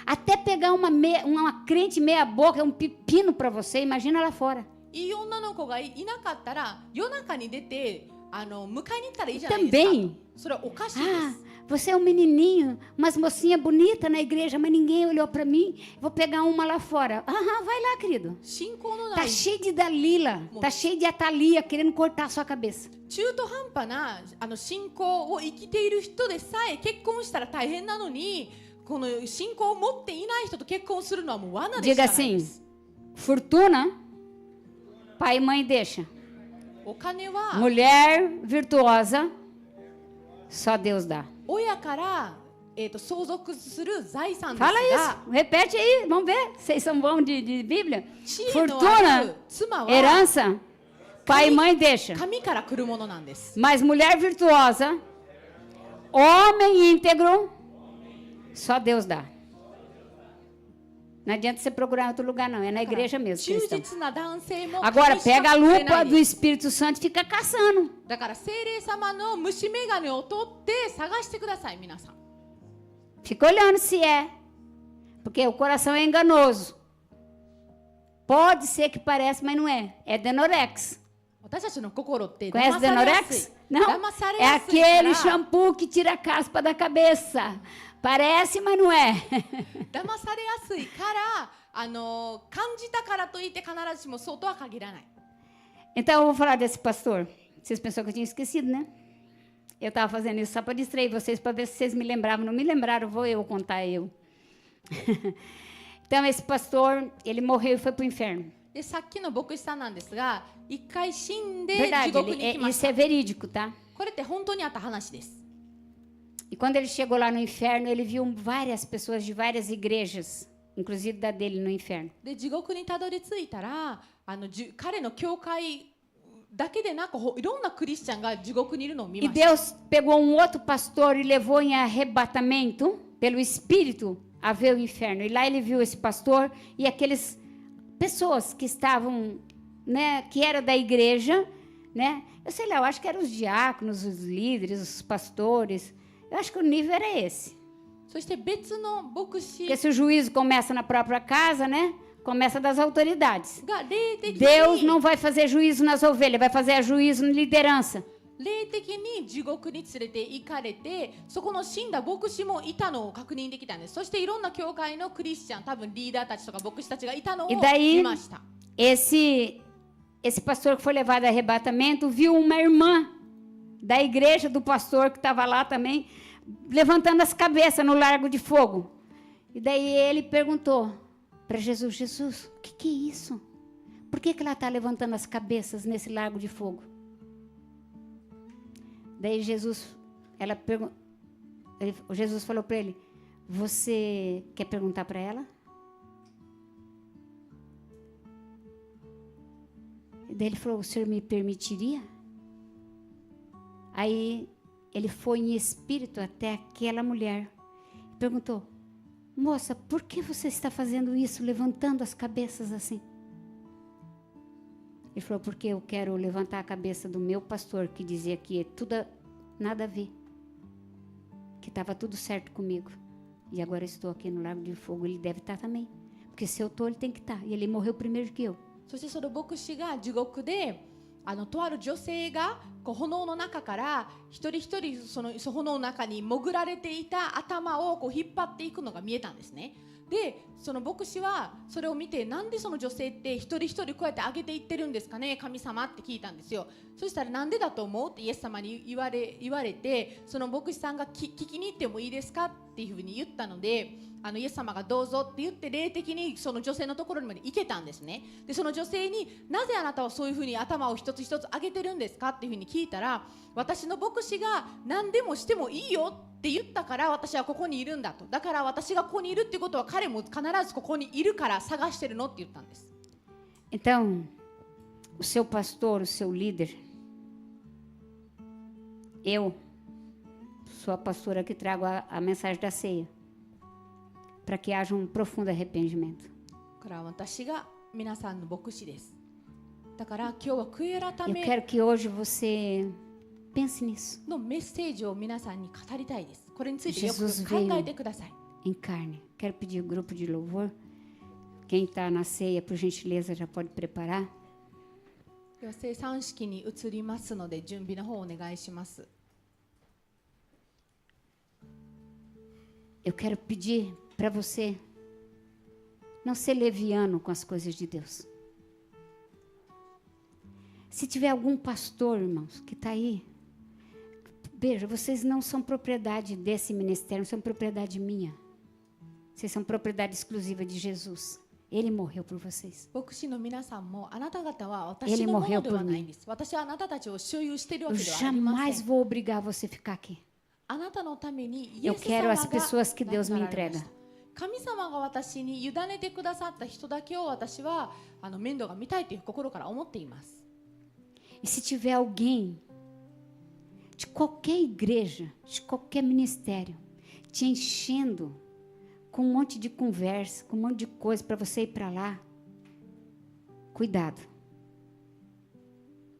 Até pegar uma crente meia boca, um pepino para você, imagina lá fora. いい女の子がいなかったら夜中に出て迎えに行ったらいいじゃないですか。 Também. それはおかしいで Ah, す。 você é um menininho, umas mocinhas bonitas na igreja, mas ninguém olhou para mim. Vou pegar uma lá fora. Vai lá, querido. 信仰のな Tá い cheio de Dalila, tá cheio de Atalia querendo cortar a sua cabeça. 中途半端な信仰を生きている人でさえ結婚したら大変なのに、この信仰を持っていない人と結婚するのはもう罠でし Diga かないで assim: す。 fortuna, pai e mãe deixa. お金は Mulher virtuosa, só Deus dá. 親から、相続する財産です Fala が、 isso, repete aí, vamos ver. Vocês são bons de Bíblia? 地位のあ Fortuna, る妻は herança, pai e mãe deixa. 神から来るものなんです。 Mas mulher virtuosa, homem íntegro, só Deus dá. Não adianta você procurar em outro lugar, não. É na igreja mesmo. que 忠 eles estão. 実な男性も Agora, 神しか pega a くれな lupa い do です Espírito Santo e fica caçando. だから聖霊様の虫眼鏡を取って探してください、皆さん。 Fica olhando se é. Porque o coração é enganoso. Pode ser que pareça, mas não é. É Denorex. 私たちの心って Conhece 騙されやすい Denorex? Não. 騙され É やすいか aquele ら shampoo que tira a caspa da cabeça. Parece, mas não é. 騙されやすいから感じたからといって必ずしもそうとは限らない。 Então, eu vou falar desse pastor. Vocês pensaram que eu tinha esquecido, né? Eu estava fazendo isso só para distrair vocês, para ver se vocês me lembravam. Não me lembraram, vou eu contar eu. Então, esse pastor, ele morreu e foi para o inferno. でさっきの牧師さんなんですが、一回死んで地 Verdade, 獄に行きまし isso た。 é verídico, tá? これって本当にあった話です。 E quando ele chegou lá no inferno, ele viu várias pessoas de várias igrejas, inclusive da dele no inferno. で地獄にたどり着いたら彼の教会だけでなくいろんなクリスチャンが地獄にいるのを見 E ました。 Deus pegou um outro pastor e levou em arrebatamento, pelo Espírito, a ver o inferno. E lá ele viu esse pastor e aqueles pessoas que estavam, né, que eram da igreja, né? Eu sei lá, eu acho que eram os diáconos, os líderes, os pastores. Eu acho que o nível era esse. そして別の牧師 Porque se o juízo começa na própria casa, né? Começa das autoridades. が霊的 Deus に não vai fazer juízo nas ovelhas, vai fazer juízo na liderança. 霊的に地獄に連れて行かれて、そこの死んだ牧師もいたのを確認できたんです。そしていろんな教会のクリスチャン、多分リーダーたちとか牧師たちがいたのを E daí 見ました。 esse pastor que foi levado a arrebatamento viu uma irmã da igreja do pastor que estava lá também, levantando as cabeças no largo de fogo. E daí ele perguntou para Jesus: Jesus, o que é isso? Por que ela está levantando as cabeças nesse largo de fogo? Daí Jesus falou para ele: você quer perguntar para ela? Daí ele falou: o senhor me permitiria? Aí ele foi em espírito até aquela mulher e perguntou: moça, por que você está fazendo isso, levantando as cabeças assim? Ele falou: porque eu quero levantar a cabeça do meu pastor, que dizia que tudo nada a ver, que estava tudo certo comigo, e agora estou aqui no Lago de Fogo. Ele deve estar também, porque se eu estou, ele tem que estar, e ele morreu primeiro que eu. そしてその牧師が地獄でとある女性がこう炎の中から一人一人その炎の中に潜られていた頭をこう引っ張っていくのが見えたんですね。でその牧師はそれを見て、なんでその女性って一人一人こうやって上げていってるんですかね、神様って聞いたんですよ。そしたら、なんでだと思うってイエス様に言われて、その牧師さんが聞きに行ってもいいですかっていうふうに言ったので、イエス様がどうぞって言って霊的にその女性のところにまで行けたんですね。でその女性に、なぜあなたはそういうふうに頭を一つ一つ上げてるんですかっていうふうに聞いたら、私の牧師が何でもしてもいいよって言ったから私はここにいるんだと。だから私がここにいるっていうことは彼も必ずここにいるから探してるのって言ったんです。Então, o seu pastor, o seu líder, eu sou a pastora que trago a mensagem da ceia, para que haja profundo arrependimento. これは私が皆さんの牧師です。だから今日は悔い改 Eu め quero que hoje você pense nisso, のメッセージを皆さんに語りたいです。これについてよく Jesus 考えてください。 em carne. Quero pedir o grupo de louvor. Quem está na ceia, por gentileza, já pode preparar. では聖餐式に移りますので、準備の方お願いします。 Eu quero pedir para você não ser leviano com as coisas de Deus. Se tiver algum pastor, irmãos, que está aí, veja, vocês não são propriedade desse ministério, não são propriedade minha. Vocês são propriedade exclusiva de Jesus. Ele morreu por vocês. 牧師の皆さんも、あなた方は私のものではないんです。私はあなたたちを所有しているわ Eu けではありませ jamais ん。 vou obrigar você a ficar aqui. あなたのためにイエ Eu ス quero 様 as が pessoas que Deus me 亡くなられま entrega. した。神様が私に委ねてくださった人だけを私は面倒が見たいという心から思っています。 E se tiver alguém de qualquer igreja, de qualquer ministério, te enchendo com um monte de conversa, com um monte de coisa para você ir para lá, cuidado.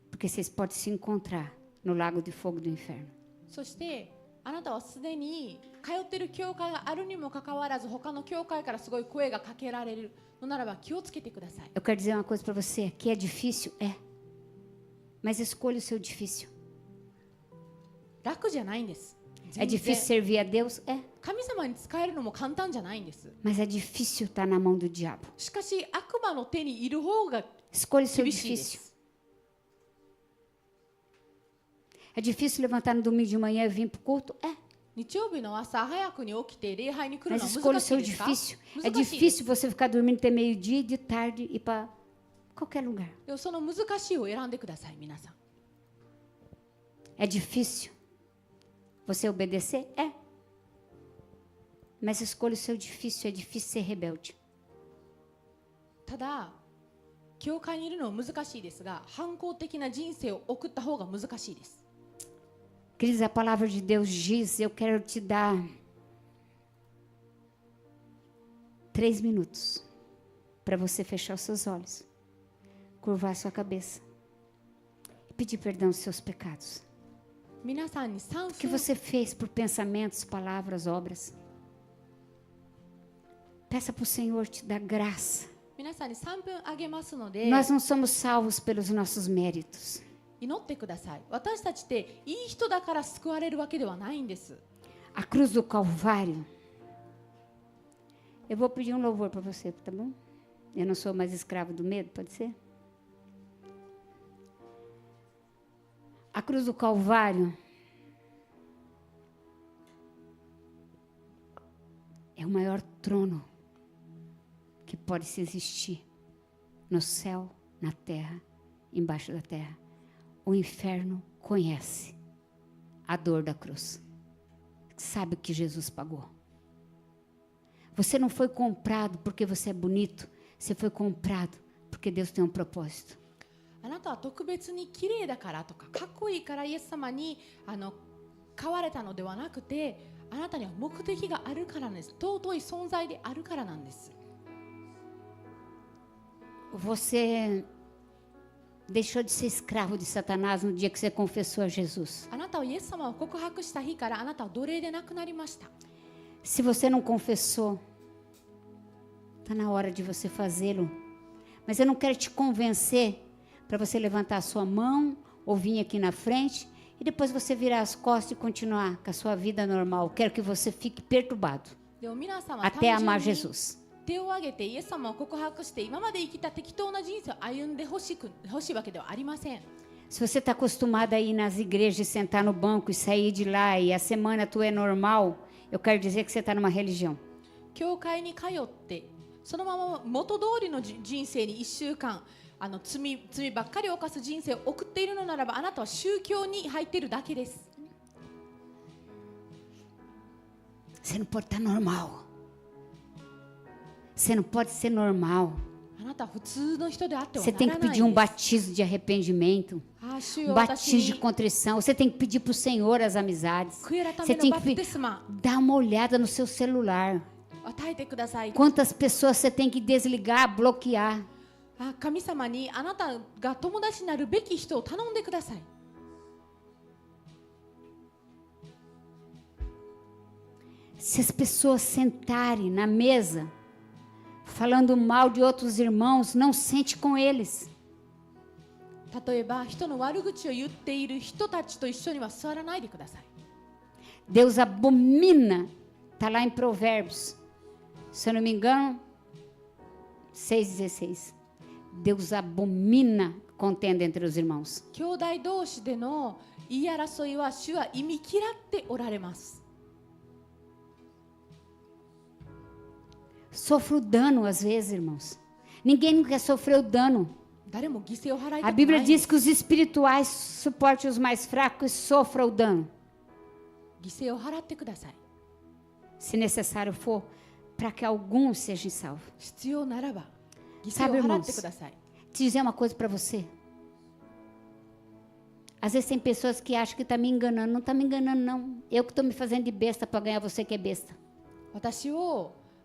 Porque vocês podem se encontrar no lago de fogo do inferno. そしてあなたはすでに通っている教会があるにもかかわらず、他の教会からすごい声がかけられるのならば気をつけてください。 Eu quero dizer uma coisa para você, que é difícil, é. Mas escolha o seu difícil. 楽じゃないんです。 É 全然 difícil servir a Deus? É. 神様に仕えるのも簡単じゃないんです。 Mas é difícil estar na mão do diabo. しかし悪魔の手にいる方が Escolha o seu 厳しいで difícil. す。 É difícil levantar no domingo de manhã e vir para o culto? É. 日曜日の朝早くに起きて礼拝に来る Mas の escolha は o 難し seu いですか？ difícil. É 難しいです。 difícil você ficar dormindo até meio-dia e de tarde ir para qualquer lugar. でもその難しいを選んでください、皆さん。 É difícil você obedecer? É. Mas escolha o seu difícil. É difícil ser rebelde. ただ、教会にいるのは難しいですが、反抗的な人生を送った方が難しいです。 Queridos, a palavra de Deus diz, eu quero te dar 3 minutos para você fechar os seus olhos, curvar a sua cabeça e pedir perdão dos seus pecados. 皆さんに3 O que 分 você fez por pensamentos, palavras, obras. Peça para o Senhor te dar graça. 皆さんに3分あげますので、 Nós não somos salvos pelos nossos méritos. 祈ってください。私たちっていい人だから救われるわけではないんです。 A cruz do Calvário. Eu vou pedir um louvor para você, tá bom? Eu não sou mais escravo do medo, pode ser? A cruz do Calvário é o maior trono que pode se existir no céu, na terra, embaixo da terra. O inferno conhece a dor da cruz. Sabe o que Jesus pagou. Você não foi comprado porque você é bonito. Você foi comprado porque Deus tem um propósito. あなたは特別に綺麗だからとかかっこいいからイエス様に買われたのではなくて、あなたには目的があるからなんです。尊い存在であるからなんです。 Você deixou de ser escravo de Satanás no dia que você confessou a Jesus. あなたはイエス様を告白した日からあなたは奴隷でなくなりました。 Se você não confessou, está na hora de você fazê-lo. Mas eu não quero te convencer para você levantar a sua mão ou vir aqui na frente e depois você virar as costas e continuar com a sua vida normal. Quero que você fique perturbado でも皆様 até 単 amar 純に Jesus. 手を挙げてイエス様を告白して今まで生きた適当な人生を歩んでほしいわけではありません。 Se você está acostumado a ir nas igrejas e sentar no banco e sair de lá e a semana tua é normal, eu quero dizer que você está numa religião. 教会に通ってそのまま元通りの人生に1週間罪ばっかり犯す人生を送っているのならばあなたは宗教に入っているだけです。 Você não pode estar normal. Você não pode ser normal. あなたは普通の人であっては Você な tem ら que ない pedir um んです。 batismo de arrependimento, 主 um よ私 batismo de に contrição. Você tem que pedir para o Senhor as amizades. 悔い改 Você めの tem バ que プテスマ dar uma olhada no seu celular. 与えてください。 Quantas pessoas você tem que desligar, bloquear. 神様にあなたが友達になるべき人を頼んでください。 Se as pessoas sentarem na mesa falando mal de outros irmãos, não sente com eles. 例えば人の悪口を言っている人たちと一緒には座らないでください。 Deus abomina, está lá em Provérbios, se eu não me engano, 6,16. Deus abomina contenda entre os irmãos. 兄弟同士での言い争いは主は忌み嫌っておられます。 Sofro dano às vezes, irmãos. Ninguém quer sofrer o dano. 誰も犠牲を払いた A く Bíblia ないで diz す。 que os espirituais suportem os mais fracos e sofram o dano, 犠牲を払ってください。 se necessário for, para que alguns sejam salvos. 必要ならば犠牲 Sabe, を払 irmãos, ってください。 te dizer uma coisa para você. Às vezes tem pessoas que acham que está me enganando. Não está me enganando, não. Eu que estou me fazendo de besta para ganhar você que é besta.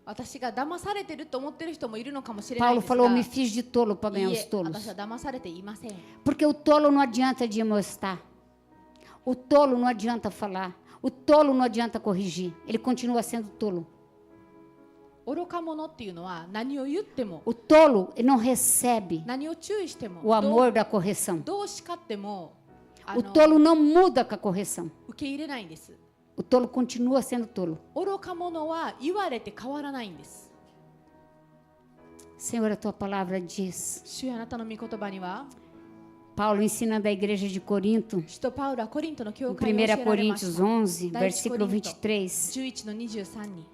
私が騙されてると思ってる人もいるのかもしれない Paulo ですが、 falou, me fiz de tolo para い ganhar い os え、 tolos. 私は騙されていません。 Porque o tolo não adianta demonstrar. O tolo não adianta falar. O tolo não adianta corrigir. Ele continua sendo tolo. 愚か者っていうのは何を言っても O tolo ele não recebe 何を注意しても o amor da correção. どう叱っても O tolo não muda com a correção. 受け入れないんです。 O tolo continua sendo tolo. 愚か者は言われて変わらないんです。 Senhor, a tua palavra diz. 主よあなたの御言葉には Paulo ensinando a igreja de Corinto, 使徒パウロはコリントの教 em 会に教え 1 られまし Coríntios た。 11, Daí de versículo Corinto. 23, 11の23に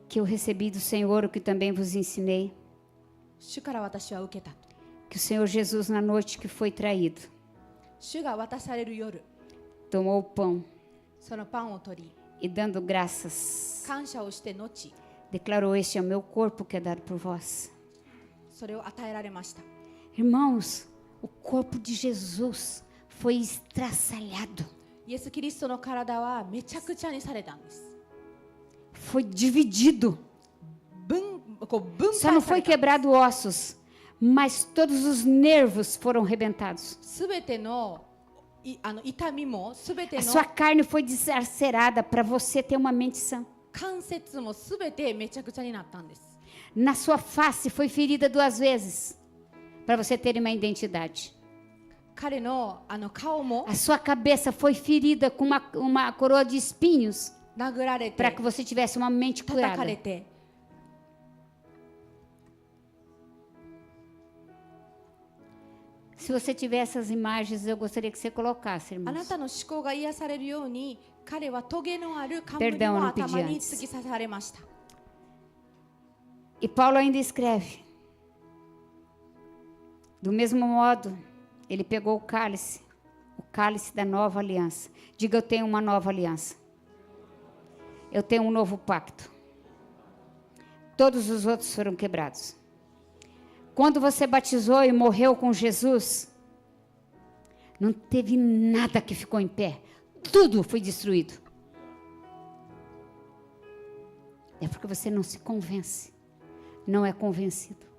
que eu recebi do Senhor o que também vos ensinei, 主から私は受けた。 que o Senhor Jesus, na noite que foi traído, 主が渡される夜、 tomou o pão そのパンを取り、 e, dando graças, 感謝をして後、 declarou: Este é o meu corpo que é dado por vós. それを与えられました。 Irmãos, o corpo de Jesus foi estraçalhado, イエス・キリストの体はめちゃくちゃにされたんです。 foi dividido. 分 Só 配 não さ foi れた。 quebrado ossos, mas todos os nervos foram rebentados. すべての痛みもすべて A の sua carne foi dilacerada para você ter uma mente sã. 関節もすべてめちゃくちゃになったんです。 Na sua face foi ferida 2 vezes para você ter uma identidade. 彼の顔も A sua cabeça foi ferida com uma coroa de espinhos 殴られて para que você tivesse uma mente 叩か curada. れて Se você tiver essas imagens, eu gostaria que você colocasse, あな irmãos. たの思考が癒されるように彼はトゲのある冠 Perdão, を eu não pedi 頭に antes. 突き刺されました。 E Paulo ainda escreve: do mesmo modo, ele pegou o cálice da nova aliança. Diga: eu tenho uma nova aliança. Eu tenho um novo pacto. Todos os outros foram quebrados. Quando você batizou e morreu com Jesus, não teve nada que ficou em pé. Tudo foi destruído. É porque você não se convence. Não é convencido.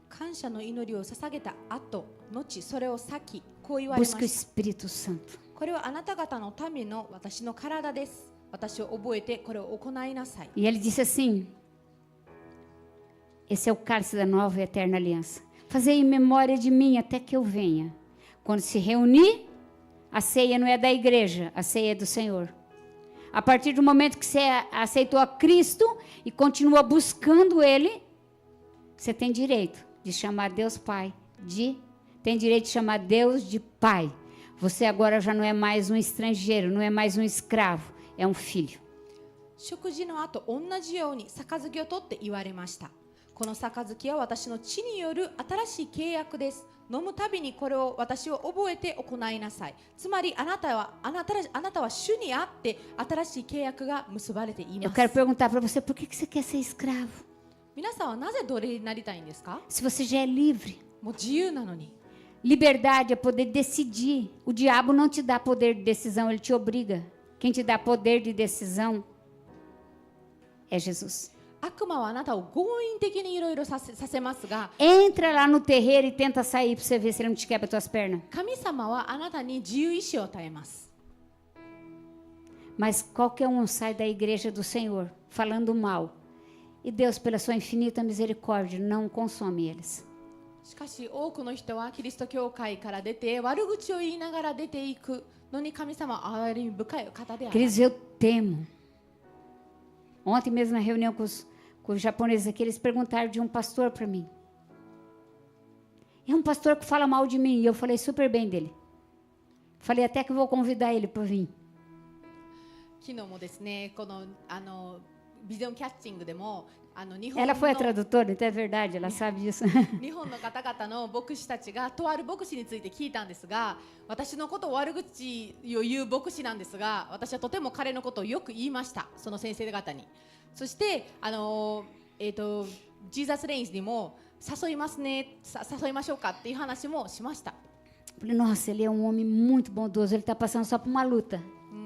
感謝の祈りを捧げた後、後それを先、こう言われま Busque o した。 Espírito Santo. これはあなた方のための私の体です。私を覚えてこれを行いなさい。 E ele disse assim: esse é o cálice da nova e eterna aliança. Fazei em memória de mim até que eu venha. Quando se reunir, a ceia não é da igreja, a ceia é do Senhor. A partir do momento que você aceitou a Cristo e continua buscando Ele, você tem direito de chamar Deus Pai, tem direito de chamar Deus de Pai. Você agora já não é mais um estrangeiro, não é mais um escravo, é um filho. 食事の後、同じように杯を取って言われました。この杯は私の血による新しい契約です。飲むたびにこれを私を覚えて行いなさい。つまりあなたは主にあって新しい契約が結ばれています。Eu quero perguntar para você, por que você quer ser escravo? 皆さんはなぜ奴隷になりたいんですか？ Se você já é livre. もう自由なのに。 Liberdade é poder decidir. O diabo não te dá poder de decisão, ele te obriga. Quem te dá poder de decisão é Jesus. 悪魔はあなたを強引的にいろいろさせますが、 Entra lá no terreiro e tenta sair para você ver se ele não te quebra tuas pernas. 神様はあなたに自由意志を与えます。 Mas qualquer um sai da igreja do Senhor falando mal. E Deus, pela sua infinita misericórdia, não consome eles. しかし多くの人はキリスト教会から出て悪口を言いながら出ていくのに神様は憐れみ深い方である。 Queridos, eu temo. Ontem mesmo na reunião com os japoneses aqui, eles perguntaram de um pastor para mim. É um pastor que fala mal de mim. E eu falei super bem dele. Falei até que vou convidar ele para vir. 昨日もですね、このビデオキャッチングでも日本 Ela foi a の tradutora, então é verdade, ela sabe disso. 日本の方々の牧師たちがとある牧師について聞いたんですが、私のことを悪口を言う牧師なんですが、私はとても彼のことをよく言いました、その先生方に。そしてジーザスレインズにも誘いますね、誘いましょうかっていう話もしました。 Falei, nossa, ele é um homem muito bondoso, ele está passando só por uma luta.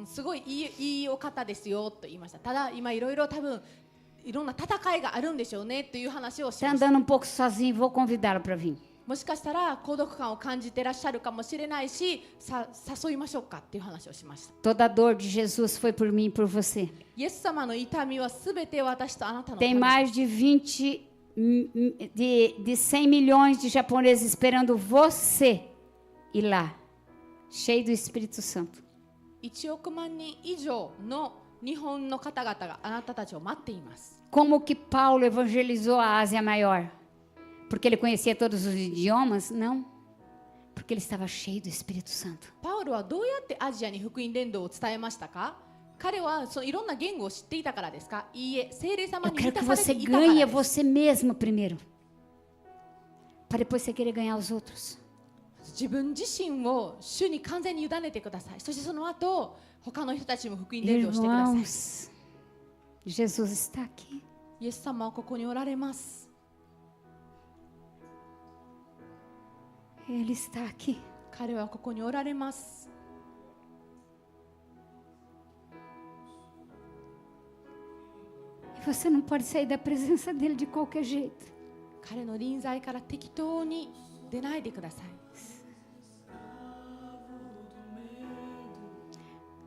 すごいいいお方ですよと言いました。ただ今いろいろ多分いろんな戦いがあるんでしょうねという話をし Está ました。 andando um pouco sozinho, vou convidá-lo para vir. もしかしたら孤独感を感じていらっしゃるかもしれないし、誘いましょうかっていう話をしました。 Toda a dor de Jesus foi por mim e por você. イエス様の痛みはすべて私とあなたのた Tem め。 mais de 100 milhões de japoneses esperando você ir lá, cheio do Espírito Santo. 1億万人以上の日本の方々があなたたちを待っています。 Como que Paulo evangelizou a Ásia Maior? Porque ele conhecia todos os idiomas? Não. Porque ele estava cheio do Espírito Santo. パウロはどうやってアジアに福音伝道を伝えましたか？彼はそのいろんな言語を知っていたからですか？いいえ、聖霊様 Eu に quero 満 que たされ você ていたから ganhe です。 você mesmo primeiro. Para depois você querer ganhar os outros. 自分自身を主に完全に委ねてください。そしてその後、他の人たちも福音伝道してください。 Irmãos, Jesus está aqui. イエス様はここにおられます。 Ele está aqui. 彼はここにおられます。 E você não pode sair da presença dele de qualquer jeito. 彼の臨在から適当に出ないでください。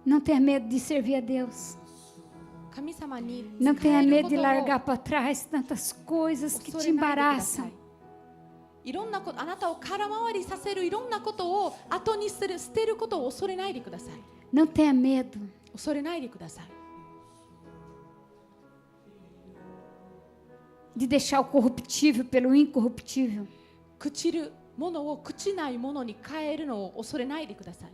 Não tenha medo de servir a Deus. 神様に Não 使え tenha る medo こ de とを largar para trás tantas coisas que 恐 te れないでくださ embaraçam. い。いろんなこと、あなたを空回りさせるいろんなことを後に捨てることを恐れないでください。 Não tenha medo. 恐れないでください。 De deixar o corruptível pelo incorruptível. 朽ちるものを朽ちないものに変えるのを恐れないでください。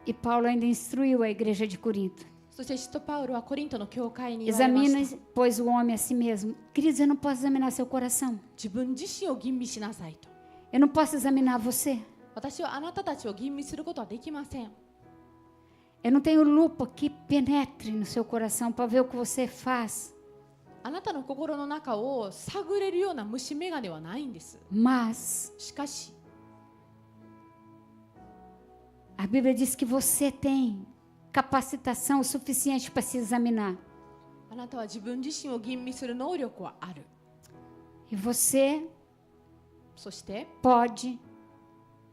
E Paulo ainda instruiu a igreja de Corinto. そして使徒パウロはコリントの教会に言われま Examine, した。 pois, o homem a si mesmo. Queridos, eu não posso examinar seu coração. 自分自身を吟味しなさいと。 Eu não posso examinar você. 私はあなたたちを吟味することはできません。 Eu não tenho lupa que penetre no seu coração para ver o que você faz. あなたの心の中を探れるような虫眼鏡はないんです。 Mas しかし、 a Bíblia diz que você tem capacitação suficiente para se examinar. あなたは自分自身を吟味する能力はある。 E você そして、 pode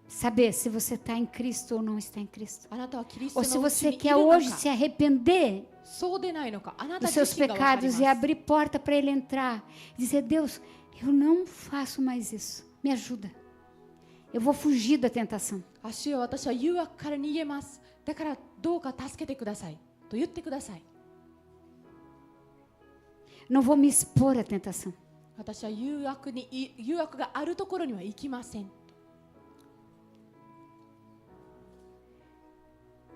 saber se você está em Cristo ou não está em Cristo. あなたはキリス Ou ト se のうち você にい quer るの hoje か、 se arrepender そうでないのか、あなた dos 自 seus 身が分かり pecados ま e す。 abrir porta para Ele entrar. Dizer, Deus, eu não faço mais isso. Me ajuda. Eu vou fugir da tentação. 主よ、私は誘惑から逃げます。だからどうか助けてくださいと言ってください。 Não vou me expor à tentação. 私は誘惑があるところには行きません。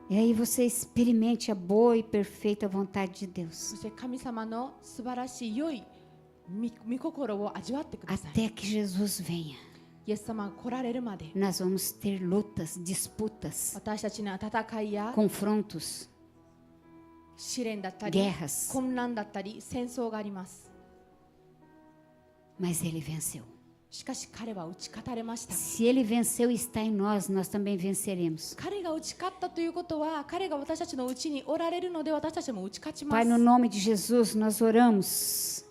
E aí você experimente a boa e perfeita vontade de Deus. そして神様の素晴らしい良い御心を味わってください。 Até que Jesus venha. イエス様が来られるまで Nós vamos ter lutas, disputas, 私たちには戦いや confrontos, 試練だったり guerras. 混乱だったり戦争があります。 Mas ele venceu. しかし彼は打ち勝たれました。 Se ele venceu e está em nós, nós também venceremos. 彼が打ち勝ったということは彼が私たちのうちにおられるので私たちも打ち勝ちま Pai, す。 no nome de Jesus, nós oramos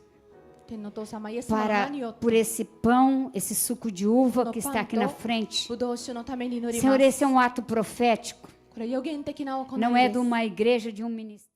天のお父様イエス様の para 名によって por esse pão, esse suco de uva que está aqui na frente. ブドウ酒のために祈りま Senhor, す。 esse é um ato profético. これ予言的な行い Não é で de す。 uma igreja, de um ministério.